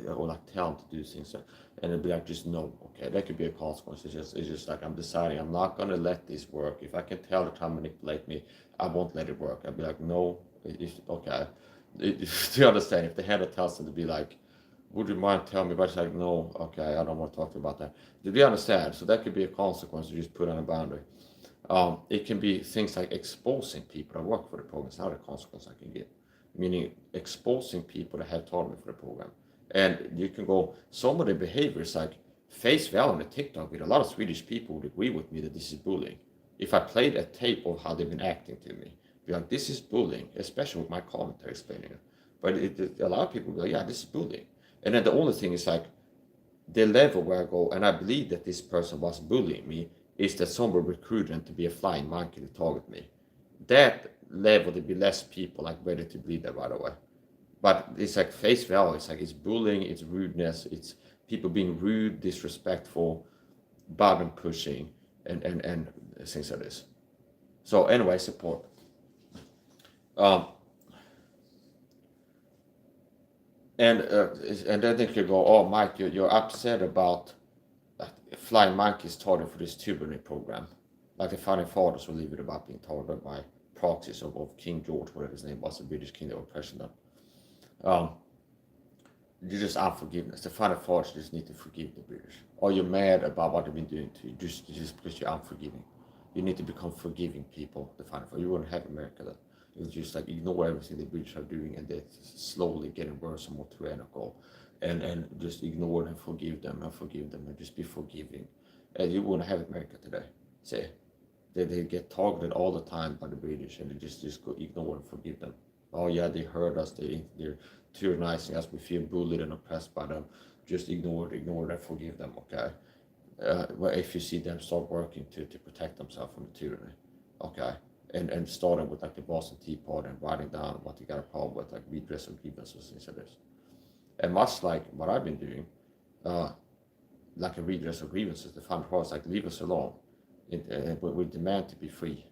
or like tell him to do things, and it'd be like, just no, okay, that could be a consequence. It's just like I'm deciding I'm not gonna let this work. If I can tell the time manipulate me, I won't let it work. I'd be like, no, okay. Do you understand? If they had a tell them to be like, would you mind telling me? But it's like, no, okay, I don't want to talk about that. Do you understand? So that could be a consequence. You just put on a boundary. It can be things like exposing people that work for the program. It's not a consequence I can get. Meaning exposing people that have tolerance for the program. And you can go, some of the behaviors like face value on the TikTok with a lot of Swedish people would agree with me that this is bullying. If I played a tape of how they've been acting to me, be like, this is bullying, especially with my commentary explaining it. But a lot of people go, yeah, this is bullying. And then the only thing is like the level where I go, and I believe that this person was bullying me, is that someone recruited them to be a flying monkey to target me. That level, there'd be less people like ready to believe that right away. But it's like face value, it's like it's bullying, it's rudeness, it's people being rude, disrespectful, button pushing, and things like this. So anyway, support. And then they could go, oh, Mike, you're upset about flying monkeys targeted for this tyranny program. Like the founding fathers will leave it about being targeted by proxies of King George, whatever his name was, the British king or president. Um, you're just unforgiveness. The final thoughts just need to forgive the British. Or you're mad about what they've been doing to you just because you're unforgiving. You need to become forgiving people. The final thought. You wouldn't have America then. It was just like ignore everything the British are doing and they're slowly getting worse and more tyrannical. And just ignore them, forgive them and just be forgiving. And you wouldn't have America today. See? They get targeted all the time by the British and they just go ignore and forgive them. Oh yeah, they hurt us, they're tyrannizing us, we feel bullied and oppressed by them. Just ignore and forgive them, okay? Well, if you see them start working to protect themselves from the tyranny, okay? And starting with like the Boston Tea Party and writing down what you got a problem with, like redress of grievances, things like this. And much like what I've been doing, like a redress of grievances, the fun part is like leave us alone. We demand to be free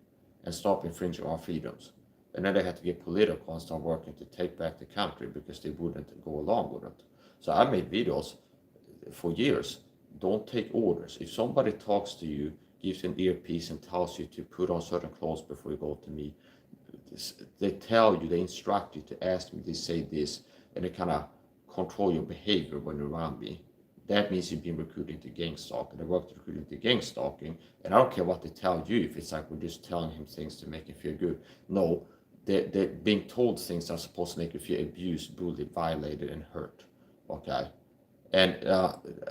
and stop infringing our freedoms. And then they had to get political and start working to take back the country because they wouldn't go along with it. So I made videos for years. Don't take orders. If somebody talks to you, gives you an earpiece and tells you to put on certain clothes before you go to meet, they tell you, they instruct you to ask me, they say this, and they kind of control your behavior when you're around me. That means you've been recruited to gang stalking. They work to recruit into gang stalking, and I don't care what they tell you. If it's like we're just telling him things to make him feel good, no, they're being told things that are supposed to make you feel abused, bullied, violated, and hurt. Okay, and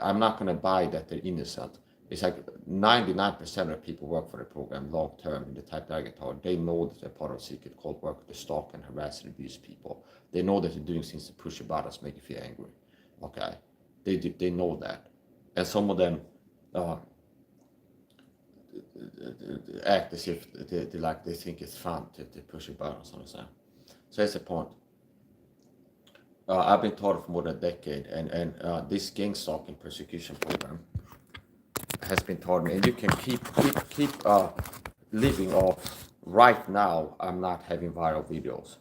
I'm not gonna buy that they're innocent. It's like 99% of people work for the program long term in the type that I get taught. They know that they're part of a secret cult work to stalk and harass and abuse people. They know that they're doing things to push your buttons, make you feel angry. Okay. They know that, and some of them act as if they think it's fun to push a button or something. So that's the point. I've been taught it for more than a decade, and this gang stalking persecution program has been taught me, and you can keep living off. Right now, I'm not having viral videos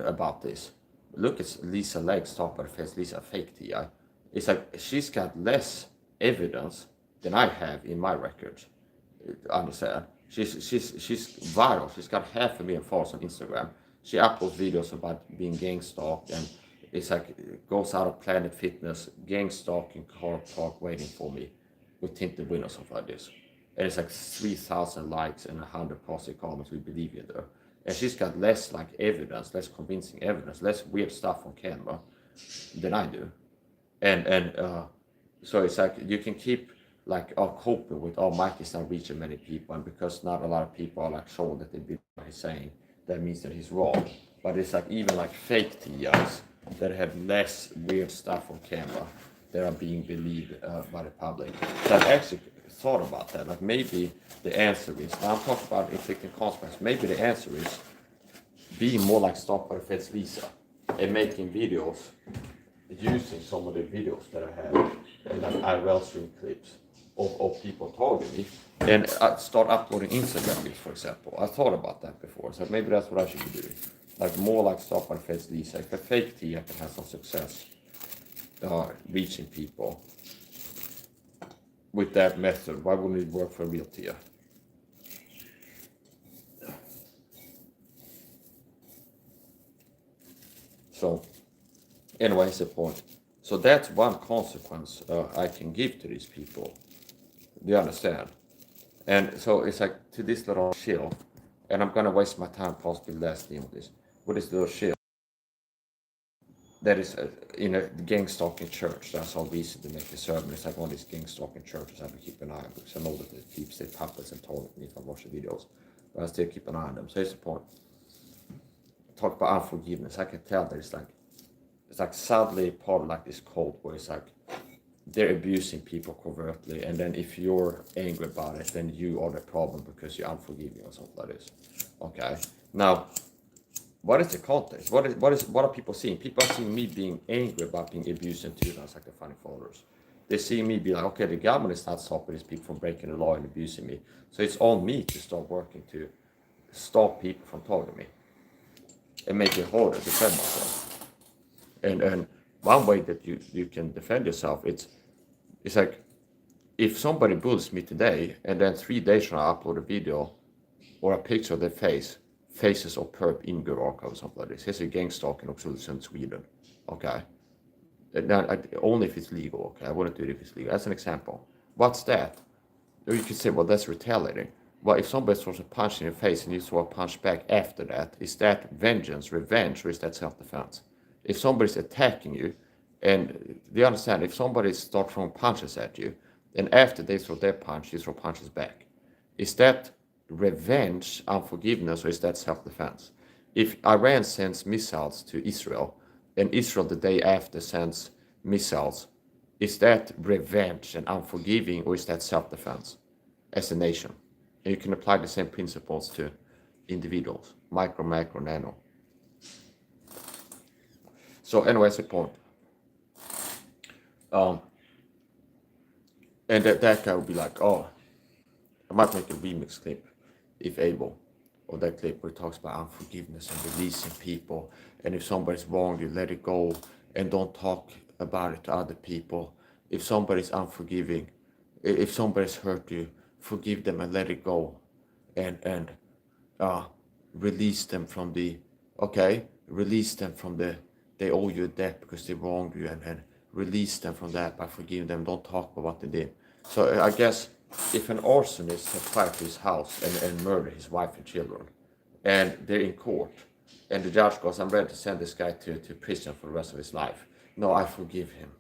about this. Look at Lisa Legs talk about face Lisa fake TI. It's like she's got less evidence than I have in my records. Understand? She's viral. She's got 500,000 followers on Instagram. She uploads videos about being gang stalked, and it's like goes out of Planet Fitness, gang stalking, car park waiting for me with tinted windows, stuff like this. And it's like 3,000 likes and 100 positive comments. We believe in her. And she's got less like evidence, less convincing evidence, less weird stuff on camera than I do. And so it's like you can keep like coping with Mike is not reaching many people, and because not a lot of people are like showing that they believe what he's saying, that means that he's wrong. But it's like even like fake TIs that have less weird stuff on camera that are being believed by the public. So I've actually thought about that. Like maybe the answer is, now I'm talking about inflicting consequences, maybe the answer is being more like Stop by the Feds Lisa and making videos using some of the videos that I have and like IRL stream clips of people targeting me and start uploading Instagram videos, for example. I thought about that before, so maybe that's what I should be doing. Like more like Stop by the Feds Lisa. If a fake tea I can have some success reaching people with that method, why wouldn't it work for a real tea? So anyway, that's the point. So that's one consequence I can give to these people. Do you understand? And so it's like to this little shill, and I'm gonna waste my time possibly less dealing with this. With this little shill that is in a gang stalking church. That's how recent they make the sermon. It's like one of these gang stalking churches I have to keep an eye on because I know that it keeps their puppets and told me if I watch the videos. But I still keep an eye on them. So here's the point. Talk about unforgiveness. I can tell that it's like sadly part of like this cult where it's like they're abusing people covertly, and then if you're angry about it, then you are the problem because you're unforgiving or something like this. Okay. Now, what is the context? What are people seeing? People are seeing me being angry about being abused and tyrannized like the funny followers. They see me be like, okay, the government is not stopping these people from breaking the law and abusing me. So it's on me to start working to stop people from targeting me and make it harder to defend myself. And one way that you can defend yourself, it's like if somebody bullies me today and then 3 days from now I upload a video or a picture of their face Faces of perp in Guraka or something like this. Here's a gang stalk in Oxelösund, Sweden. Okay. Now, only if it's legal. Okay, I wouldn't do it if it's legal. As an example, what's that? Or you could say, well, that's retaliating. Well, if somebody throws a punch in your face and you throw a punch back after that, is that vengeance, revenge, or is that self-defense? If somebody's attacking you, and do you understand? If somebody starts throwing punches at you, and after they throw their punch, you throw punches back, is that revenge, unforgiveness, or is that self-defense? If Iran sends missiles to Israel, and Israel the day after sends missiles, is that revenge and unforgiving, or is that self-defense as a nation? And you can apply the same principles to individuals, micro, macro, nano. So anyway, that's the point. And that guy would be like, oh, I might make a remix clip, if able, or that clip where it talks about unforgiveness and releasing people. And if somebody's wrong, you let it go and don't talk about it to other people. If somebody's unforgiving, if somebody's hurt you, forgive them and let it go, and release them from the, release them from the, they owe you a debt because they wronged you, and release them from that by forgiving them. Don't talk about what they did. So I guess if an arsonist had fired to his house and murdered his wife and children, and they're in court, and the judge goes, I'm ready to send this guy to prison for the rest of his life. No, I forgive him.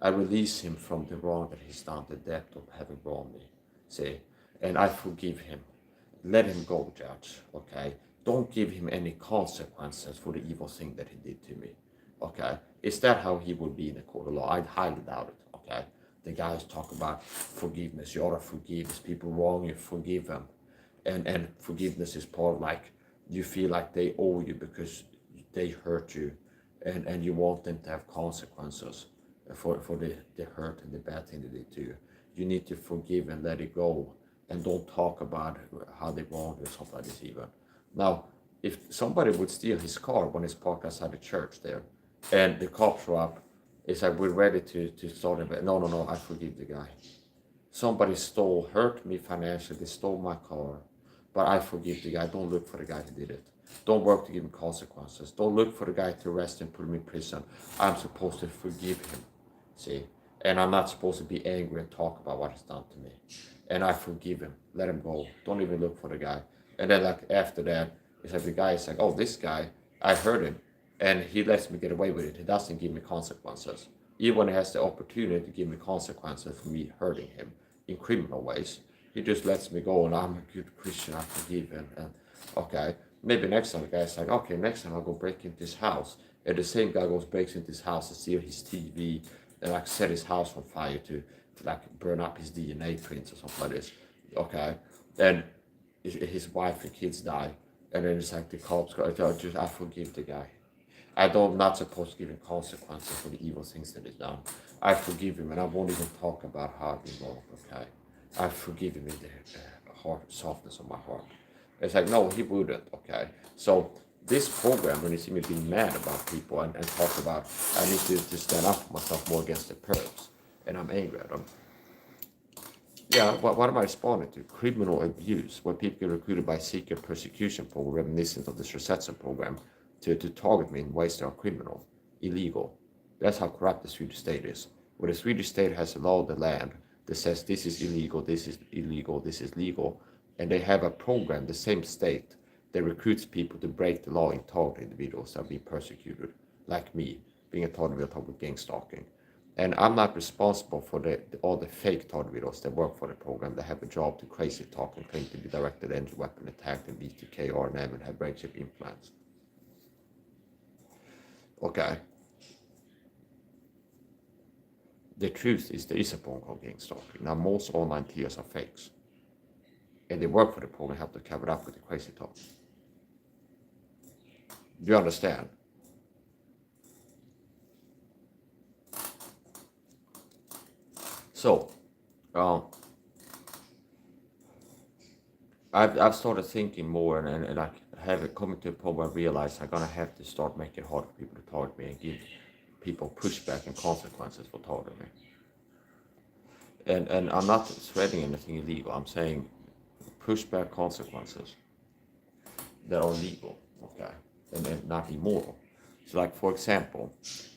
I release him from the wrong that he's done, the debt of having wronged me. See? And I forgive him. Let him go, judge. Okay? Don't give him any consequences for the evil thing that he did to me. Okay? Is that how he would be in a court of law? I highly doubt it. Okay? The guys talk about forgiveness. You ought to forgive. If people wrong you, forgive them. And forgiveness is part of, like, you feel like they owe you because they hurt you, and you want them to have consequences for the hurt and the bad thing they did to you. You need to forgive and let it go, and don't talk about how they wronged you or something like this even. Now, if somebody would steal his car when it's parked outside the church there, and the cops show up, it's like, we're ready to start him. No, I forgive the guy. Somebody hurt me financially, they stole my car, but I forgive the guy. Don't look for the guy who did it. Don't work to give him consequences. Don't look for the guy to arrest him, put him in prison. I'm supposed to forgive him, see? And I'm not supposed to be angry and talk about what he's done to me. And I forgive him. Let him go. Don't even look for the guy. And then, like, after that, it's like the guy is like, oh, this guy, I hurt him, and he lets me get away with it. He doesn't give me consequences. Even when he has the opportunity to give me consequences for me hurting him in criminal ways, he just lets me go, and I'm a good Christian, I forgive him. And okay, maybe next time the guy's like, okay, next time I'll go break into his house. And the same guy breaks into his house and steals his TV, and like set his house on fire to like burn up his DNA prints or something like this. Okay, and his wife and kids die, and then it's like the cops go, I forgive the guy. I'm not supposed to give him consequences for the evil things that he's done. I forgive him, and I won't even talk about how I've been wrong, okay? I forgive him in the heart, softness of my heart. It's like, no, he wouldn't, okay? So this program, when you see me being mad about people and talk about, I need to stand up for myself more against the perps, and I'm angry at them. Yeah, what am I responding to? Criminal abuse, where people get recruited by secret persecution program, reminiscent of the Srsetsen program, to target me in ways that are criminal, illegal. That's how corrupt the Swedish state is. Where the Swedish state has a law of the land that says this is illegal, this is illegal, this is legal, and they have a program, the same state, that recruits people to break the law and target individuals that are being persecuted, like me, being a target with gang stalking. And I'm not responsible for all the fake target that work for the program that have a job to crazy talk and claim to be directed engine weapon attack and BTK, RNM, and have brain chip implants. Okay. The truth is there is a program called gang stalking. Now most online tiers are fakes. And they work for the program, have to cover it up with the crazy talk. Do you understand? So, I've started thinking more, and I have it coming to a point where I realize I'm gonna have to start making it hard for people to target me and give people pushback and consequences for targeting me. And I'm not threatening anything illegal. I'm saying pushback consequences. that are legal, okay, and not immoral. So, like for example,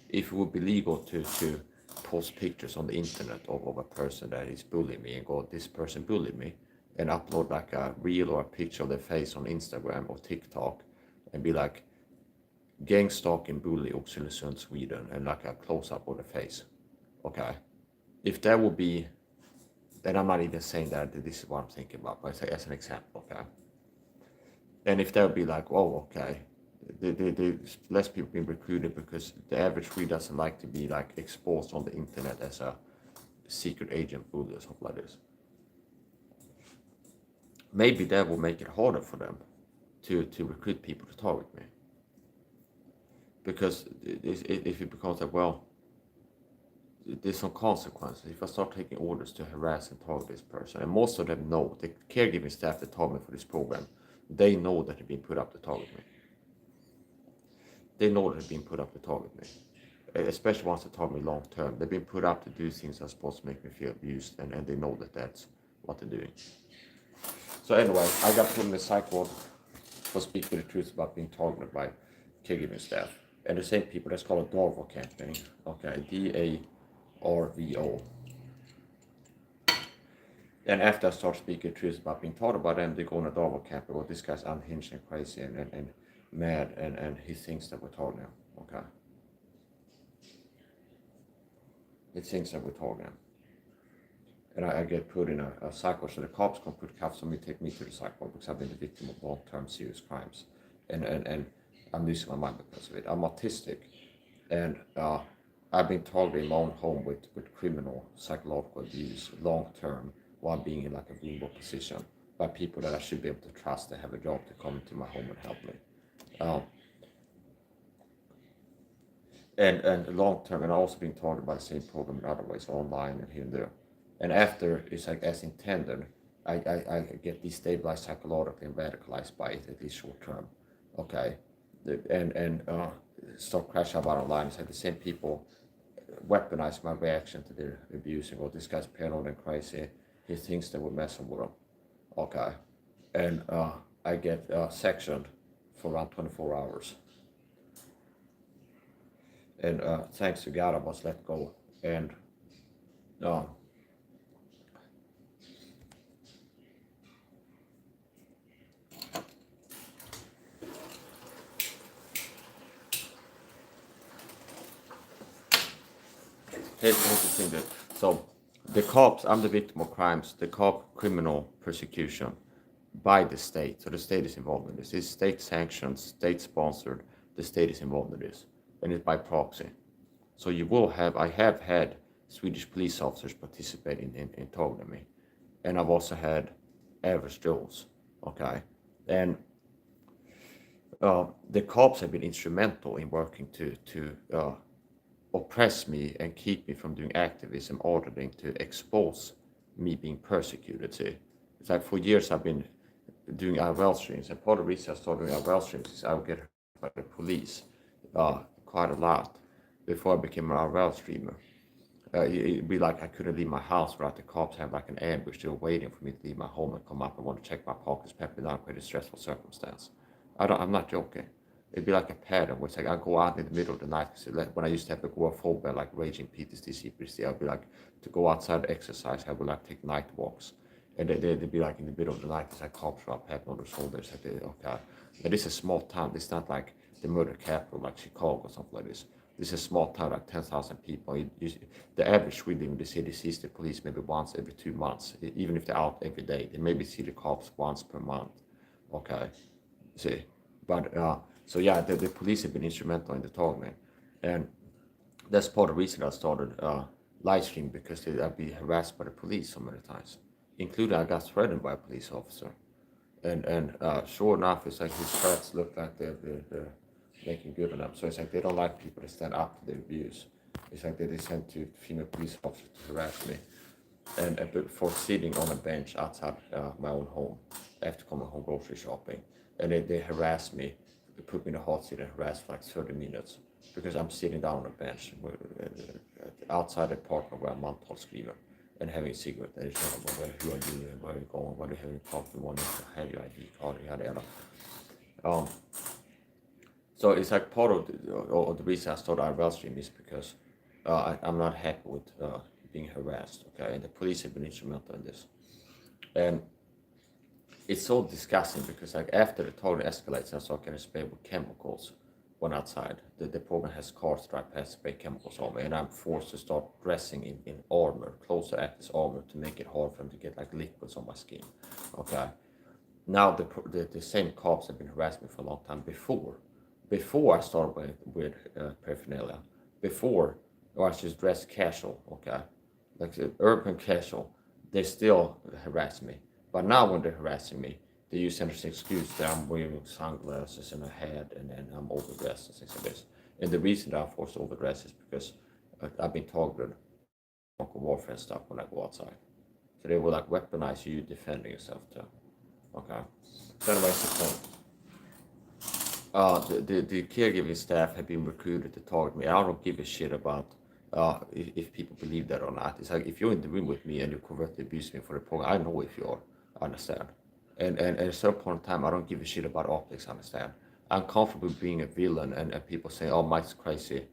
if it would be legal to post pictures on the internet of a person that is bullying me and go, this person bullied me, and upload like a reel or a picture of their face on Instagram or TikTok, and be like, gang stalking bully Oxelösund, Sweden, and like a close up of the face, okay. If that would be, and I'm not even saying that this is what I'm thinking about, but as an example, okay. And if that would be like, oh, okay, there's less people being recruited because the average Swede doesn't like to be like exposed on the internet as a secret agent bully or something like this. Maybe that will make it harder for them to recruit people to target me. Because if it becomes like, well, there's some consequences. If I start taking orders to harass and target this person, and most of them know, the caregiving staff that target me for this program, they know that they're being put up to target me. They know that they're being put up to target me. Especially ones that target me long term. They've been put up to do things that are supposed to make me feel abused, and they know that that's what they're doing. So anyway, I got put in the psych ward for speaking the truth about being targeted by caregiving staff. And the same people, that's called a DARVO campaign. Okay, DARVO. And after I start speaking the truth about being targeted by them, they go on a DARVO campaign. Well, this guy's unhinged and crazy and mad, and he thinks that we're targeting him. Okay. He thinks that we're targeting him. And I get put in a psych ward, so the cops can put cuffs on me, take me to the psych ward because I've been the victim of long-term serious crimes. And I'm losing my mind because of it. I'm autistic, and I've been targeted in my own home with criminal psychological abuse long-term while being in like a vulnerable position by people that I should be able to trust and have a job to come into my home and help me. And long-term, and I've also been targeted by the same program in other ways, online and here and there. And after it's like as intended, I get destabilized psychologically and radicalized by it, at least short-term. Okay. And start crashing about online. It's like the same people weaponize my reaction to their abuse and go, this guy's paranoid and crazy. He thinks that we're messing with him. Okay. And I get sectioned for around 24 hours. And thanks to God, I was let go. And here's the thing that, so the cops, I'm the victim of crimes, the cop criminal persecution by the state. So the state is involved in this. It's state sanctioned, state sponsored, the state is involved in this. And it's by proxy. So you will have, I have had Swedish police officers participating in targeting me. And I've also had average Joes, okay? And the cops have been instrumental in working to oppress me and keep me from doing activism, ordering to expose me being persecuted. See, it's like for years I've been doing IRL streams, and part of the reason I started doing IRL streams is I would get harassed by the police quite a lot before I became an IRL streamer. It'd be like I couldn't leave my house without the cops have like an ambush. They were waiting for me to leave my home and come up and want to check my pockets, pep me down, quite a stressful circumstance. I'm not joking. It'd be like a pattern where it's like I go out in the middle of the night. Like when I used to have agoraphobia, like raging PTSD, I'd be like, to go outside and exercise, I would like take night walks. And they'd be like in the middle of the night, it's like cops were up, patting on their shoulders. Like, okay. And this is a small town. It's not like the murder capital like Chicago or something like this. This is a small town, like 10,000 people. The average Swede in the city sees the police maybe once every 2 months. Even if they're out every day, they maybe see the cops once per month. Okay. See, but so yeah, the police have been instrumental in the targeting, and that's part of the reason I started live streaming, because I'd be harassed by the police so many times, including I got threatened by a police officer, and sure enough, it's like his threats look like they're making good enough. So it's like they don't like people to stand up to their abuse. It's like they sent two female police officers to harass me, and for sitting on a bench outside my own home after coming home grocery shopping. And they harassed me, they put me in a hot seat and harassed for like 30 minutes because I'm sitting down on a bench outside the apartment where I'm month-old screamer and having a cigarette. And it's like, who are you and where are you going? Why do you have any problem? Want to have your ID card? Yada yada. Um, so it's like part of the reason I started IRL stream is because I'm not happy with being harassed. Okay, and the police have been instrumental in this, and it's so disgusting because like after the target escalates, I start getting sprayed with chemicals when outside. The program has cars that I spray chemicals on me, and I'm forced to start dressing in armor, clothes that act as armor to make it hard for them to get like liquids on my skin. Okay. Now the same cops have been harassing me for a long time before I started with paraphernalia, before, or I just dressed casual, okay, like urban casual, they still harass me. But now when they're harassing me, they use an excuse that I'm wearing sunglasses and a hat and I'm overdressed and things like this. And the reason that I'm forced to overdress is because I've been targeted on warfare and stuff when I go outside. So they will like weaponize you defending yourself too. Okay. So anyways, the point. The caregiving staff have been recruited to target me. I don't give a shit about if people believe that or not. It's like if you're in the room with me and you covertly abuse me for the program, I know if you are. I understand. And at a certain point in time, I don't give a shit about optics. I understand. I'm comfortable being a villain and people say, "Oh, Mike's crazy."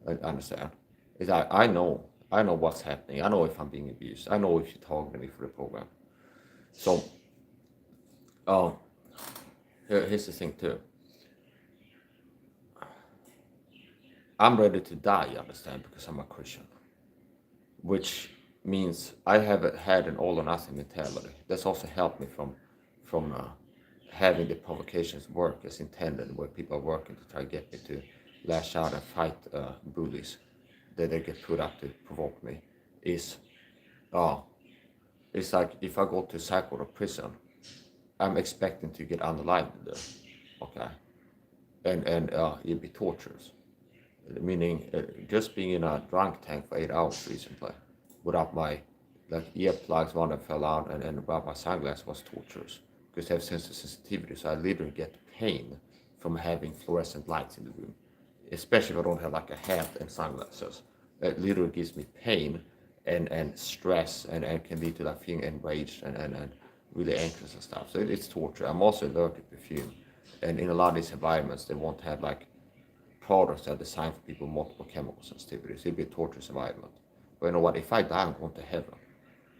I understand. It's like I know what's happening. I know if I'm being abused. I know if you target me for the program. So, um, here's the thing too. I'm ready to die, you understand, because I'm a Christian, which means I have had an all or nothing mentality. That's also helped me from having the provocations work as intended, where people are working to try to get me to lash out and fight bullies that they get put up to provoke me. Is uh, it's like if I go to psych ward or prison, I'm expecting to get unalived there, okay, and it'll be tortures. Meaning just being in a drunk tank for 8 hours recently without my like earplugs, one that fell out, and without my sunglasses was torturous because they have sensitivity, so I literally get pain from having fluorescent lights in the room, especially if I don't have like a hat and sunglasses. It literally gives me pain and stress and can lead to like feeling enraged and really anxious and stuff. So it's torture. I'm also allergic to perfume, and in a lot of these environments they won't have like products that are designed for people with multiple chemical sensitivities. It'll be a torturous environment. But you know what? If I die, I'm going to heaven.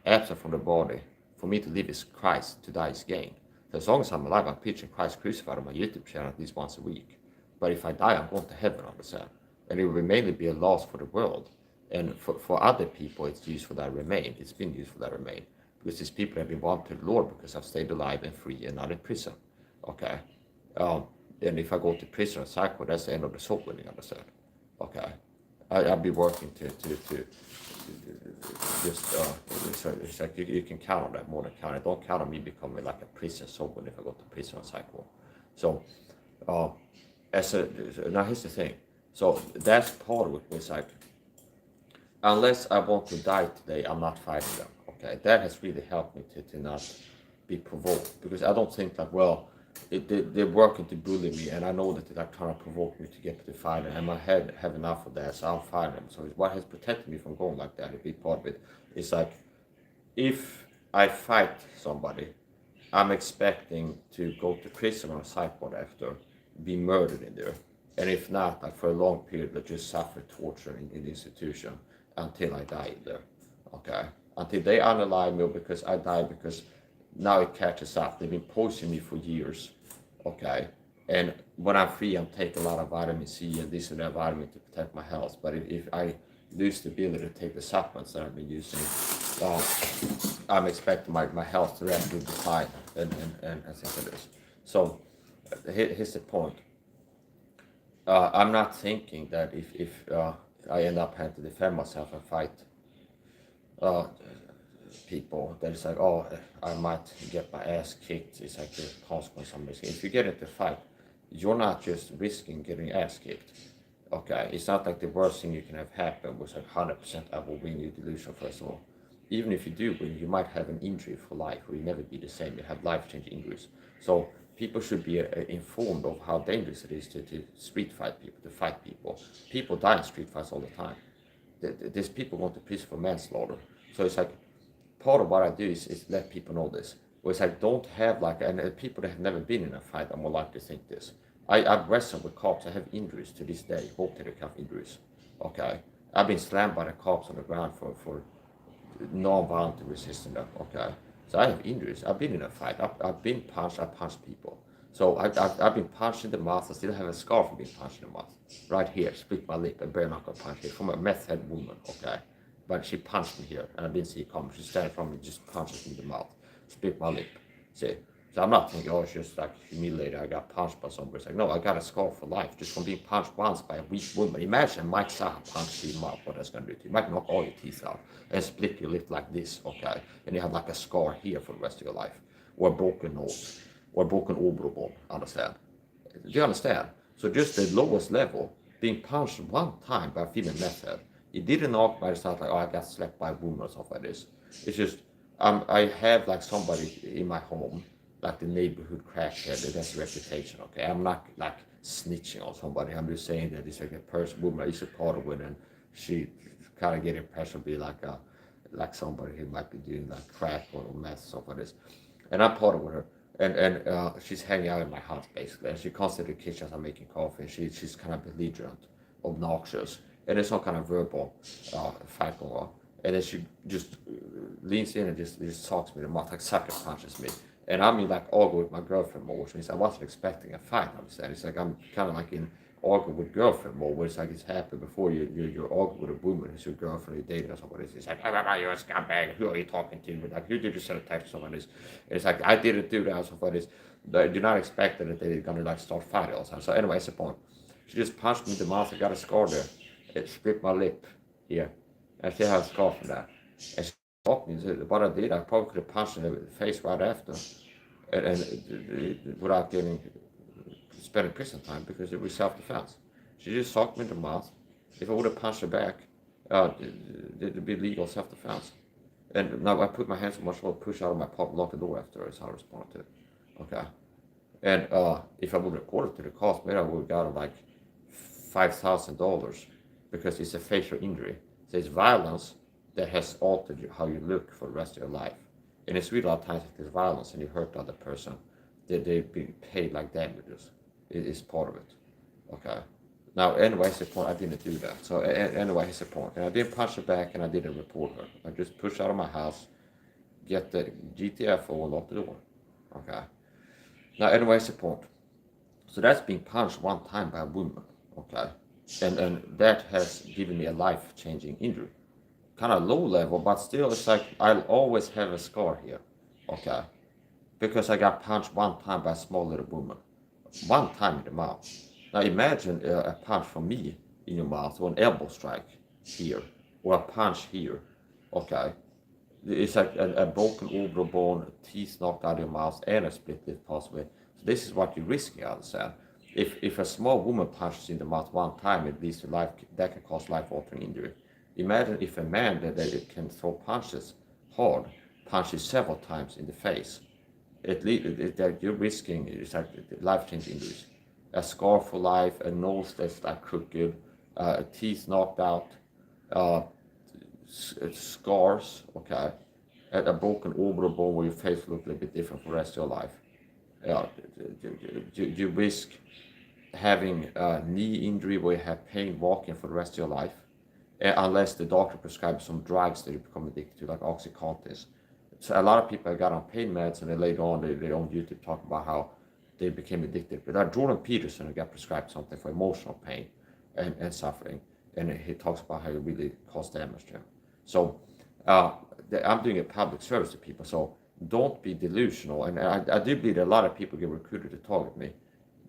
Absent from the body, for me to live is Christ, to die is gain. So as long as I'm alive, I'm preaching Christ crucified on my YouTube channel at least once a week. But if I die, I'm going to heaven, understand? And it will mainly be a loss for the world. And for other people, it's used for that remain. It's been used for that remain. Because these people have been bound to the Lord because I've stayed alive and free and not in prison. Okay? And if I go to prison or psycho, that's the end of the soul winning, understand? Okay. I'll be working to just, it's like you can count on that more than count it. Don't count on me becoming like a prison soul winner if I go to prison or psycho. So, uh, now here's the thing. So that's part of it. It's like, unless I want to die today, I'm not fighting them. Okay, that has really helped me to not be provoked because I don't think like, well, they're working to bully me, and I know that they're trying to provoke me to get to the fight, and my head have enough of that, so I'll fight them. So what has protected me from going like that, a big part of it, is like if I fight somebody, I'm expecting to go to prison or psych ward after, be murdered in there, and if not, like for a long period, I just suffer torture in the institution until I die there. Okay, until they unalive me or because I die because now it catches up. They've been poisoning me for years. Okay, and when I'm free, I'm taking a lot of vitamin C and this and that vitamin to protect my health. But if I lose the ability to take the supplements that I've been using, uh, I'm expecting my health to rapidly decline and things like this. So here's the point. I'm not thinking that if I end up having to defend myself and fight uh, people, that it's like, oh, I might get my ass kicked. It's like the consequence I'm risking. If you get into a fight, you're not just risking getting ass kicked. Okay, it's not like the worst thing you can have happen was like 100% I will win, you delusion first of all. Even if you do win, you might have an injury for life, or you never be the same. You have life-changing injuries. So people should be informed of how dangerous it is to street fight people, to fight people. People die in street fights all the time. There's people going to prison for manslaughter. So it's like part of what I do is let people know this. where it's like don't have like, and people that have never been in a fight are more likely to think this. I've wrestled with cops. I have injuries to this day, rotator cuff injuries. Okay, I've been slammed by the cops on the ground for non-violent resisting that. Okay, so I have injuries. I've been in a fight. I've been punched. I punched people. So I've been punched in the mouth. I still have a scar from being punched in the mouth. Right here, split my lip, a bare knuckle punch here from a meth head woman. Okay, but she punched me here, and I didn't see it coming. She standing from me, just punches me in the mouth, split my lip. See. So I'm not thinking, oh, it's just like humiliated. I got punched by somebody. It's like, no, I got a scar for life just from being punched once by a weak woman. Imagine Mike SAHA punched you in the mouth, what that's going to do to you. You might knock all your teeth out and split your lip like this, okay? And you have like a scar here for the rest of your life. Or a broken nose. Or a broken bone, understand? Do you understand? So just the lowest level, being punched one time by a female meth head. It didn't knock by the sound like, oh, I got slapped by a woman or something like this. It's just, I have like somebody in my home, like the neighborhood crackhead that has a reputation, okay? I'm not like snitching on somebody. I'm just saying that it's like a person, woman I used to party with, and she kind of get impression be like somebody who might be doing like crack or meth, stuff like this. And I party with her, and she's hanging out in my house basically, and she comes to the kitchen as I'm making coffee, and she's kind of belligerent, obnoxious, and there's some kind of verbal fight going on. And then she just leans in and just talks me in the mouth, like sucker punches me. And I mean, like, argue with my girlfriend more, which means I wasn't expecting a fight, I'm saying. It's like I'm kind of like in arguing with girlfriend more, where it's like it's happened before you're arguing with a woman who's your girlfriend, you're dating or somebody. It's like, you're a scumbag, who are you talking to? But like, who did you send a text to somebody? It's like, I didn't do that, or somebody. I do not expect that they're going to like start fighting all the time. So anyway, that's the point. She just punched me in the mouth, I got a scar there. It split my lip here. I still have a scar from that. And she talked me, what I did, I probably could have punched her in the face right after, and without spending prison time, because it was self-defense. She just socked me in the mouth. If I would have punched her back, it'd be legal self-defense. And now I put my hands on my shoulder, push out of my pocket, lock the door after her, is how I responded to it. Okay. And if I would have reported to the cost, maybe I would have got like $5,000, because it's a facial injury. So it's violence that has altered how you look for the rest of your life. And it's really a lot of times if there's violence and you hurt the other person, they've been paid like damages. It's part of it. Okay. Now, anyway, it's the point. I didn't do that. So anyway, it's the point. And I didn't punch her back, and I didn't report her. I just pushed out of my house, get the GTFO, and lock the door. Okay. Now, anyway, it's the point. So that's being punched one time by a woman. Okay. And that has given me a life-changing injury. Kind of low level, but still, it's like I'll always have a scar here. Okay. Because I got punched one time by a small little woman. One time in the mouth. Now imagine a punch from me in your mouth, or an elbow strike here, or a punch here. Okay. It's like a broken orbital bone, teeth knocked out of your mouth, and a split lip possibly. So this is what you're risking, I understand. If a small woman punches in the mouth one time, it leads to life, that can cause life-altering injury. Imagine if a man that can throw punches hard, punches several times in the face. You're risking, it's like life-changing injuries. A scar for life, a nose that's like crooked, teeth knocked out, scars, okay, a broken orbital bone where your face looks a little bit different for the rest of your life. You risk having a knee injury where you have pain walking for the rest of your life, unless the doctor prescribes some drugs that you become addicted to, like Oxycontin. So a lot of people got on pain meds, and then later on they on YouTube talk about how they became addicted. But like Jordan Peterson got prescribed something for emotional pain and suffering, and he talks about how it really caused damage to him. So I'm doing a public service to people, so don't be delusional. And I do believe that a lot of people get recruited to target me.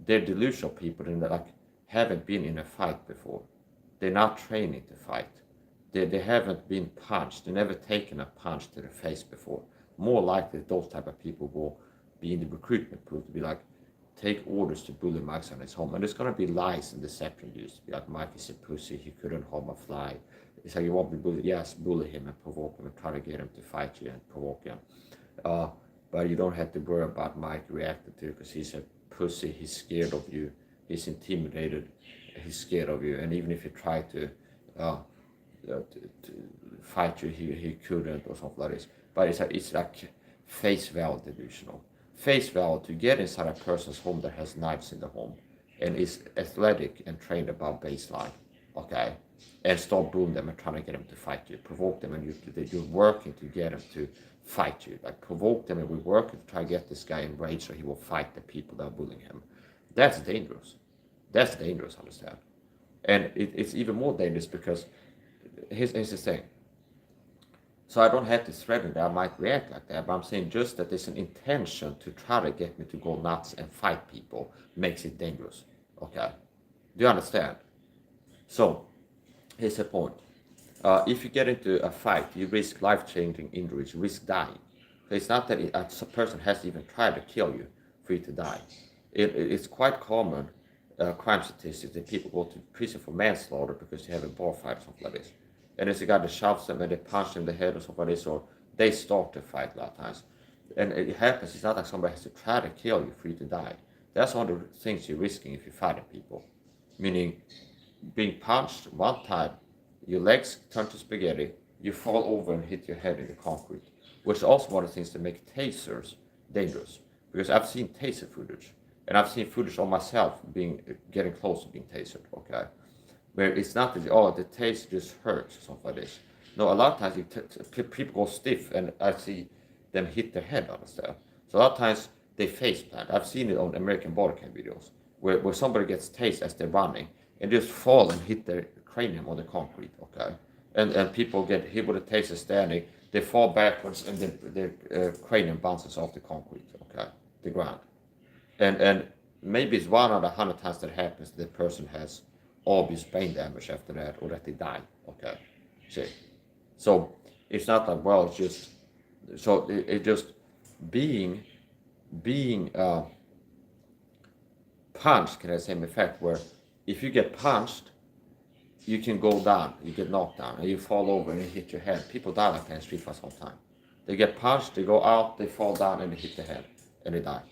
They're delusional people, and they like haven't been in a fight before. They're not training to fight. They haven't been punched. They've never taken a punch to the face before. More likely, those type of people will be in the recruitment pool to be like, take orders to bully Mike on his home. And there's going to be lies and deception used. Be like, Mike is a pussy. He couldn't harm a fly. It's like, you won't be bullied. Yes, bully him and provoke him and try to get him to fight you and provoke him. But you don't have to worry about Mike reacting to it, because he's a pussy. He's scared of you. He's intimidated. He's scared of you. And even if you try to fight you, he couldn't, or something like this. But it's like face value delusional. Face value, to get inside a person's home that has knives in the home and is athletic and trained above baseline, okay, and start bullying them and trying to get them to fight you, provoke them, and you're working to get them to fight you, like provoke them, and we're working to try to get this guy enraged so he will fight the people that are bullying him. That's dangerous. That's dangerous, understand? And it's even more dangerous because here's the thing. So I don't have to threaten that I might react like that, but I'm saying just that there's an intention to try to get me to go nuts and fight people makes it dangerous. Okay? Do you understand? So here's the point. If you get into a fight, you risk life-changing injuries, you risk dying. So it's not that a person has to even tried to kill you for you to die. It's quite common crime statistics that people go to prison for manslaughter because they have a bar fight or something like this. And there's a guy that shoves them and they punch them in the head or something like this, or they start the fight a lot of times. And it happens, it's not like somebody has to try to kill you for you to die. That's one of the things you're risking if you're fighting people. Meaning, being punched one time, your legs turn to spaghetti, you fall over and hit your head in the concrete. Which is also one of the things that make tasers dangerous. Because I've seen taser footage. And I've seen footage of myself getting close to being tasered, okay? Where it's not that, oh, the taste just hurts or something like this. No, a lot of times people go stiff and I see them hit their head on the stuff. So a lot of times they face plant. I've seen it on American body cam videos where somebody gets tased as they're running and just fall and hit their cranium on the concrete, okay? And people get hit with a taser standing, they fall backwards and their cranium bounces off the concrete, okay? The ground. And maybe it's 1 out of 100 times that happens the person has obvious brain damage after that, or that they die, okay? See? So it's not like, well, it's just, so it just being punched can have the same effect where if you get punched, you can go down, you get knocked down, and you fall over and you hit your head. People die like that in street fights all the time. They get punched, they go out, they fall down, and they hit their head, and they die.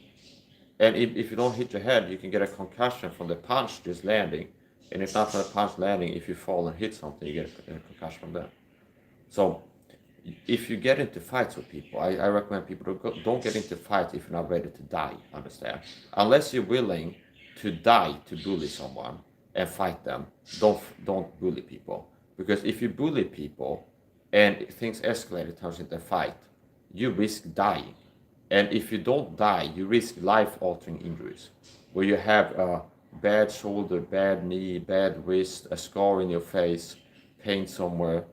And if you don't hit your head, you can get a concussion from the punch just landing. And if not from the punch landing, if you fall and hit something, you get a concussion from that. So if you get into fights with people, I recommend people to don't get into fights if you're not ready to die, understand? Unless you're willing to die to bully someone and fight them, don't bully people. Because if you bully people and things escalate, it turns into a fight, you risk dying. And if you don't die, you risk life-altering injuries, where you have a bad shoulder, bad knee, bad wrist, a scar in your face, pain somewhere,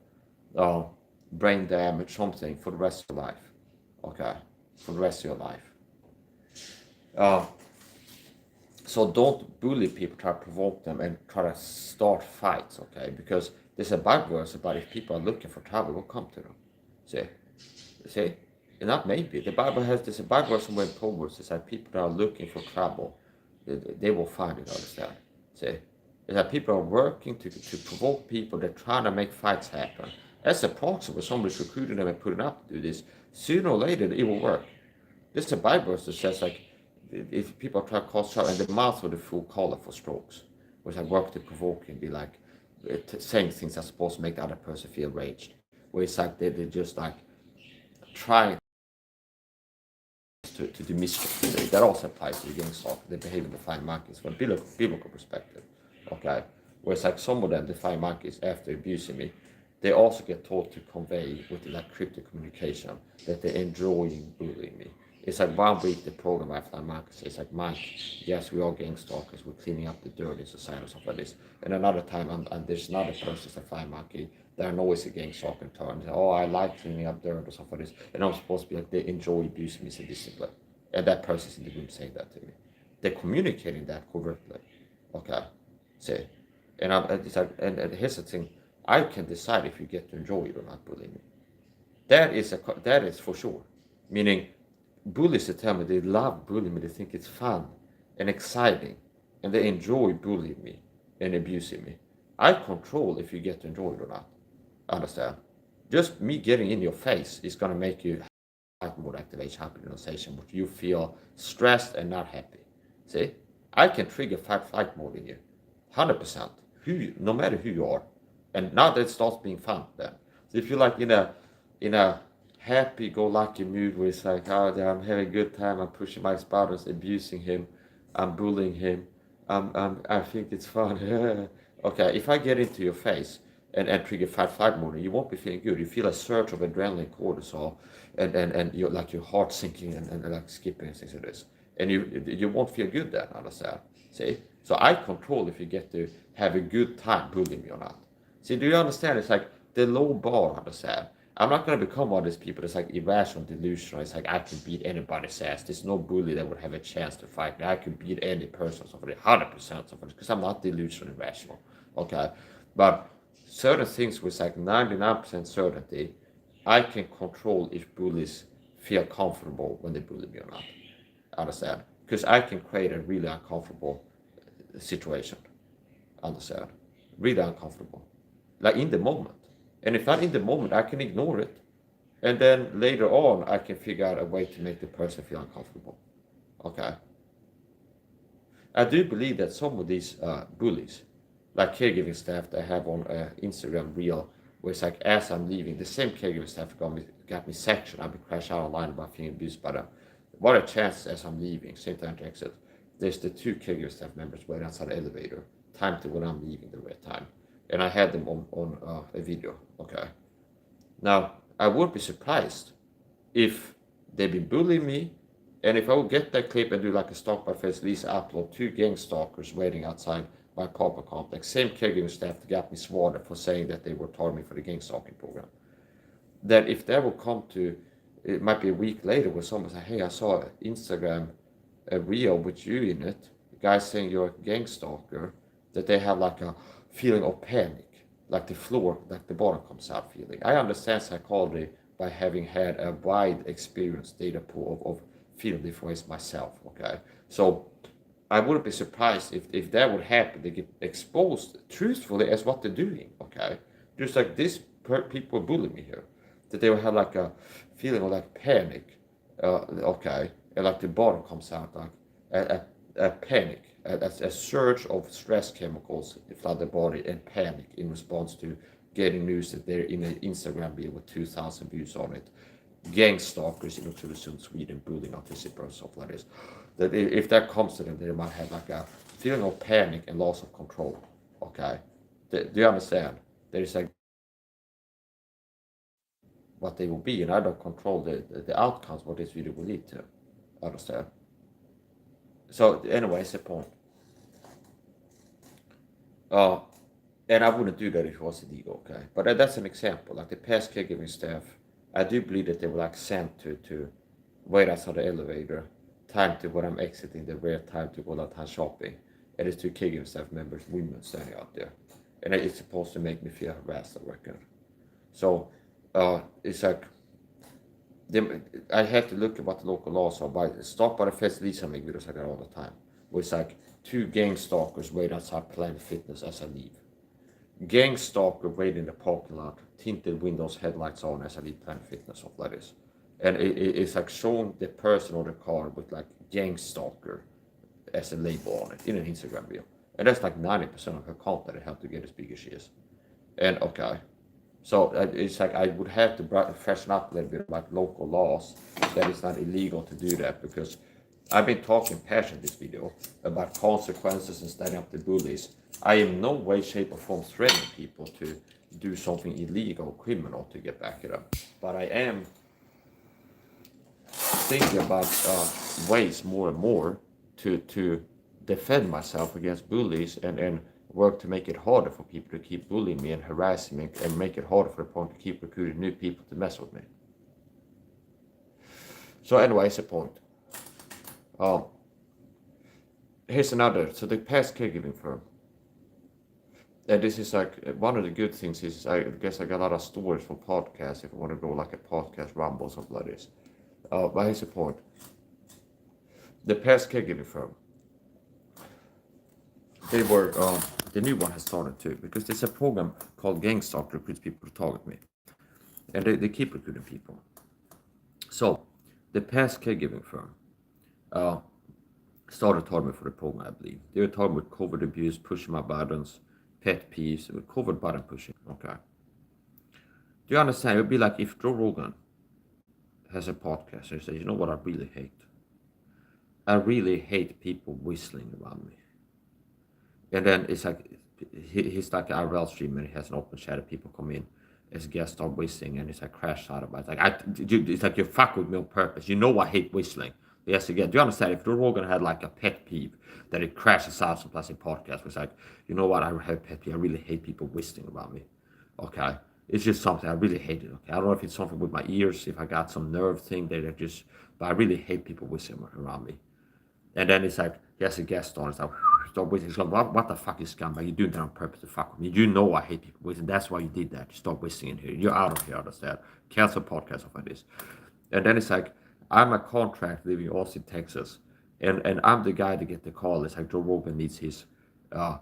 brain damage, something for the rest of your life. Okay, for the rest of your life. So don't bully people, try to provoke them and try to start fights, okay? Because there's a Bible verse about if people are looking for trouble, we'll come to them. See? And not maybe. The Bible has this, a Bible verse somewhere in Proverbs that says people that are looking for trouble, they will find it, understand? See? It's that people are working to provoke people, they're trying to make fights happen. That's a proxy where somebody's recruiting them and putting up to do this. Sooner or later, it will work. This is a Bible verse that says, like, if people try to cause trouble, and the mouth of the fool calleth for strokes, which I work to provoke and be like, saying things that's supposed to make the other person feel raged. Where it's like, they're just like, trying to do mischief. That also applies to the gang stalker. They behave in the flying monkeys from a biblical perspective. Okay? Whereas like some of them, the flying monkeys, after abusing me, they also get taught to convey with like cryptic communication that they're enjoying bullying me. It's like 1 week the program by flying monkeys. It's like, Mike, yes, we are gang stalkers. We're cleaning up the dirt in society or something like this. And another time, and there's another person, it's a flying monkey, they're always a gang stalker in turn. Oh, I like cleaning up dirt or something like this. And I'm supposed to be like, they enjoy abusing me sadistically. And that person's in the room saying that to me. They're communicating that covertly. Okay? See? And it's like, and here's the thing. I can decide if you get to enjoy it or not bullying me. That is for sure. Meaning, bullies that tell me they love bullying me, they think it's fun and exciting, and they enjoy bullying me and abusing me. I control if you get to enjoy it or not. Understand? Just me getting in your face is going to make you fight mode activation, hyperinization, but you feel stressed and not happy. See? I can trigger fight mode in you. 100%. No matter who you are. And now that it starts being fun then. So if you're like in a happy-go-lucky mood where it's like, oh, I'm having a good time, I'm pushing my buttons, abusing him, I'm bullying him, I think it's fun. Okay, if I get into your face and trigger fight mode, you won't be feeling good. You feel a surge of adrenaline, cortisol, and you're like your heart sinking and like skipping and things like this. And you won't feel good then, understand? See? So I control if you get to have a good time bullying me or not. See, do you understand? It's like the low bar, understand? I'm not going to become one of these people that's like irrational, delusional. It's like I can beat anybody's ass. There's no bully that would have a chance to fight me. I can beat any person, somebody, 100% somebody, because I'm not delusional, irrational. Okay? But certain things with like 99% certainty, I can control if bullies feel comfortable when they bully me or not. Understand? Because I can create a really uncomfortable situation. Understand? Really uncomfortable. Like in the moment. And if not in the moment, I can ignore it. And then later on, I can figure out a way to make the person feel uncomfortable. Okay? I do believe that some of these bullies, like caregiving staff that I have on Instagram reel, where it's like as I'm leaving, the same caregiving staff got me sectioned. I've been crashed out online about feeling abused by them. What are chances as I'm leaving, same time to exit, there's the 2 caregiving staff members waiting outside the elevator, time to when I'm leaving the red time. And I had them on a video, okay? Now, I would be surprised if they've been bullying me, and if I would get that clip and do like a stalk by face, Lisa upload 2 gang stalkers waiting outside my apartment complex, same caregiving staff that got me swatted for saying that they were targeting me for the gang stalking program. That if that will come to, it might be a week later where someone say, hey, I saw Instagram a reel with you in it, the guy saying you're a gang stalker, that they have like a feeling of panic, like the floor, like the bottom comes out feeling. I understand psychology by having had a wide experience data pool of feeling different ways myself, okay? So I wouldn't be surprised if that would happen. They get exposed truthfully as what they're doing, okay? Just like this people bully me here, that they will have like a feeling of like panic, okay? And like the bottom comes out like a panic, a surge of stress chemicals flood the body and panic in response to getting news that they're in an Instagram video with 2,000 views on it. Gang stalkers in Oxelösund, Sweden, bullying autistic or stuff like this. That if that comes to them, they might have like a feeling of panic and loss of control. Okay, do you understand? There is like what they will be, and I don't control the outcomes what this video will lead to. Understand? So anyway, it's a point. And I wouldn't do that if it was illegal, okay? But that's an example. Like the past caregiving staff, I do believe that they were like sent to wait outside the elevator, time to when I'm exiting the rear, time to go out shopping. And it's 2 caregiving staff members, women standing out there. And it's supposed to make me feel harassed, I reckon. So it's like, I had to look at what the local laws are. By Stop by the Feds, Lisa make videos like that all the time. Where it's like 2 gang stalkers wait outside Planet Fitness as I leave. Gang stalker wait in the parking lot, tinted windows, headlights on as I leave Planet Fitness, stuff like this. And it's like showing the person on the car with like gang stalker as a label on it in an Instagram video. And that's like 90% of her content that helped to get as big as she is. And okay. So it's like I would have to freshen up a little bit about local laws that it's not illegal to do that, because I've been talking passionately in this video about consequences and standing up to bullies. I am no way, shape, or form threatening people to do something illegal or criminal to get back at them. But I am thinking about ways more and more to defend myself against bullies and work to make it harder for people to keep bullying me and harassing me, and make it harder for the point to keep recruiting new people to mess with me. So anyway, it's a point. Here's another. So the past caregiving firm. And this is like one of the good things is I guess I got a lot of stories from podcasts if I want to go like a podcast rumble or something like this. But here's the point. The past caregiving firm. They were the new one has started too, because there's a program called Gang Stalk recruits people to target me, and they keep recruiting people. So the past caregiving firm started targeting me for the program, I believe. They were targeting with COVID abuse, pushing my buttons, pet peeves, COVID button pushing. Okay. Do you understand? It would be like if Joe Rogan has a podcast and he says, you know what I really hate? I really hate people whistling around me. And then it's like he's like an IRL streamer. And he has an open chat and people come in as guests start whistling and it's like crash out of it. It's like it's like you fuck with me on purpose. You know I hate whistling. Yes, again, do you understand? If Joe Rogan had like a pet peeve that it crashes out sometimes in podcast, it's like, you know what, I have a pet peeve. I really hate people whistling around me. Okay. It's just something I really hate it. Okay. I don't know if it's something with my ears, if I got some nerve thing that I just, but I really hate people whistling around me. And then it's like, he has a guest on. It's like, stop whistling. He's like, what the fuck is scumbag? You're doing that on purpose to fuck with me. You know I hate people whistling. That's why you did that. Stop whistling in here. You're out of here. Understand? Cancel podcast of this. And then it's like, I'm a contract living in Austin, Texas. And I'm the guy to get the call. It's like Joe Rogan needs his uh,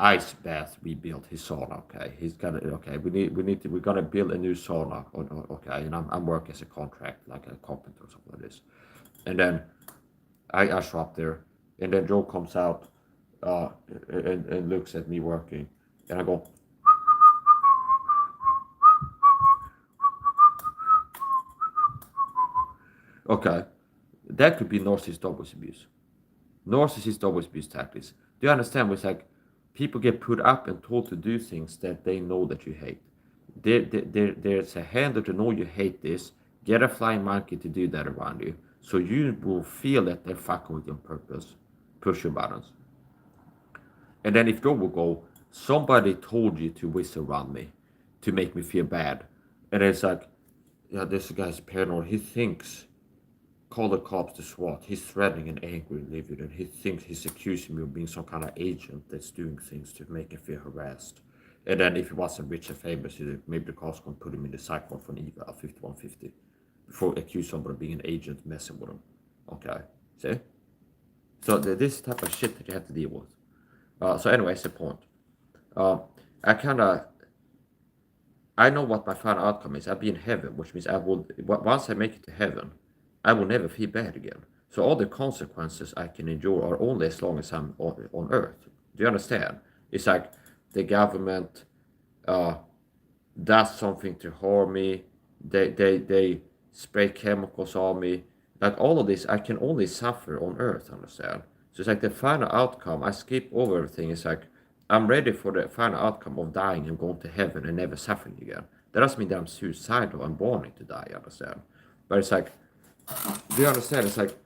ice bath rebuilt, his sauna. Okay. He's got it. Okay. We're going to build a new sauna. Okay. And I'm working as a contract, like a carpenter or something like this. And then I show up there, and then Joe comes out uh, and looks at me working, and I go, okay, that could be narcissist dog abuse. Narcissist dog abuse tactics. Do you understand? It's like people get put up and told to do things that they know that you hate. There's a handler to know you hate this, get a flying monkey to do that around you, so you will feel that they're fucking with you on purpose. Push your buttons. And then if Joe will go, somebody told you to whistle around me to make me feel bad. And it's like, yeah, this guy's paranoid. He thinks, call the cops to SWAT. He's threatening and angry and livid. And he thinks he's accusing me of being some kind of agent that's doing things to make him feel harassed. And then if he wasn't rich and famous, maybe the cops can put him in the psych ward for an eval 5150 before accuse somebody of being an agent messing with him. Okay, see? So this type of shit that you have to deal with. So anyways, the point. I kind of, I know what my final outcome is. I'll be in heaven, which means I will, once I make it to heaven, I will never feel bad again. So all the consequences I can endure are only as long as I'm on earth. Do you understand? It's like the government uh, does something to harm me. They spray chemicals on me. Like all of this, I can only suffer on earth, understand? So it's like the final outcome, I skip over everything. It's like I'm ready for the final outcome of dying and going to heaven and never suffering again. That doesn't mean that I'm suicidal and wanting to die, you understand? But it's like, do you understand? It's like,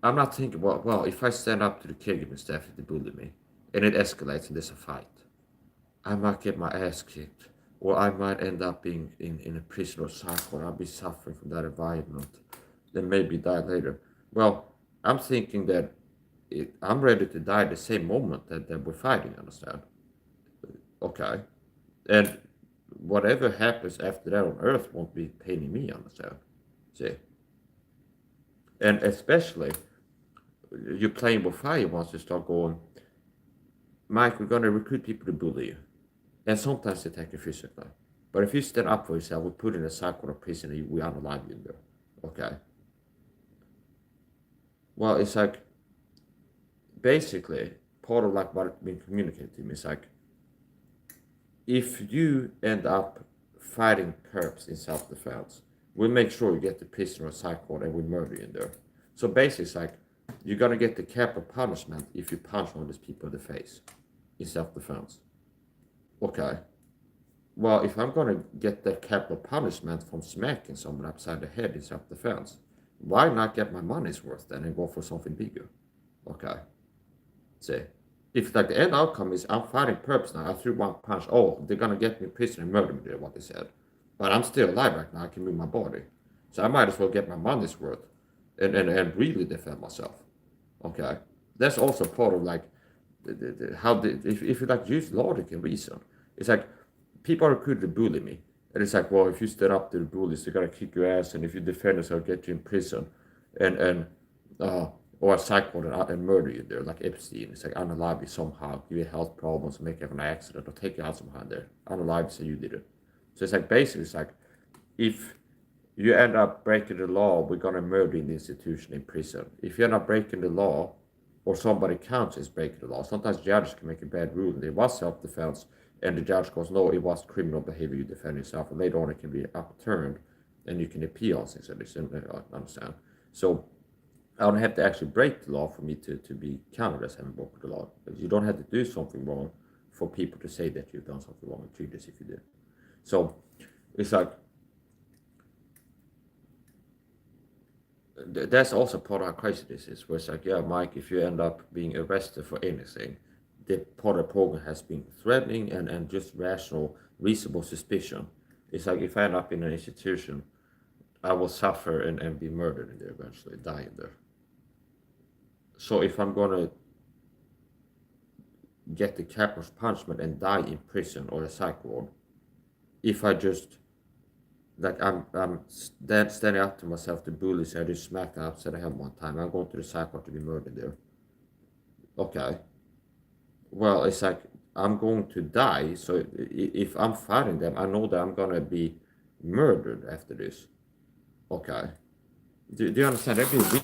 I'm not thinking, well, if I stand up to the caregiver staff if they bully me and it escalates and there's a fight, I might get my ass kicked, or I might end up being in a prison or psych, or I'll be suffering from that environment, then maybe die later. Well, I'm thinking that I'm ready to die the same moment that we're fighting, understand? Okay. And whatever happens after that on Earth won't be paining me, understand? See? And especially, you're playing with fire once you start going, Mike, we're going to recruit people to bully you. And sometimes they take you physically. But if you stand up for yourself, we put in a cycle of prison and we unalive you in there. Okay? Well, it's like, basically, part of like what been communicated to me is like, if you end up fighting perps in self-defense, we'll make sure you get the prison or psych ward and we murder you in there. So basically, it's like, you're gonna get the capital punishment if you punch one of these people in the face in self-defense. Okay. Well, if I'm gonna get the capital punishment from smacking someone upside the head in self-defense, why not get my money's worth then and go for something bigger? Okay. See, if like the end outcome is I'm fighting perps now, I threw one punch, oh, they're gonna get me in prison and murder me, what they said. But I'm still alive right now, I can move my body. So I might as well get my money's worth and really defend myself. Okay. That's also part of like if you like use logic and reason. It's like people are recruited to bully me. And it's like, well, if you stand up to the bullies, they're gonna kick your ass, and if you defend yourself, get you in prison, and or a psych ward and murder you there, like Epstein. It's like unalive you somehow, give you health problems, make you have an accident, or take you out somehow there. Unalive you so you did it. So it's like basically, it's like if you end up breaking the law, we're gonna murder in the institution in prison. If you end up breaking the law, or somebody counts as breaking the law, sometimes judges can make a bad ruling. It was self-defense, and the judge goes, no, it was criminal behavior, you defend yourself, and later on it can be upturned and you can appeal on things like this, and I understand. So I don't have to actually break the law for me to be counted as having broken the law. But you don't have to do something wrong for people to say that you've done something wrong and treat us if you did. So it's like that's also part of how crazy this is, where it's like, yeah, Mike, if you end up being arrested for anything, the part of the program has been threatening and just rational, reasonable suspicion. It's like if I end up in an institution, I will suffer and be murdered in there eventually, die in there. So if I'm gonna get the capital punishment and die in prison or a psych ward, if I just like I'm standing up to myself, the bullies I just smacked the upside the head one time, I'm going to the psych ward to be murdered there. Okay. Well, it's like I'm going to die, so if I'm fighting them, I know that I'm gonna be murdered after this. Okay. Do you understand? That'd be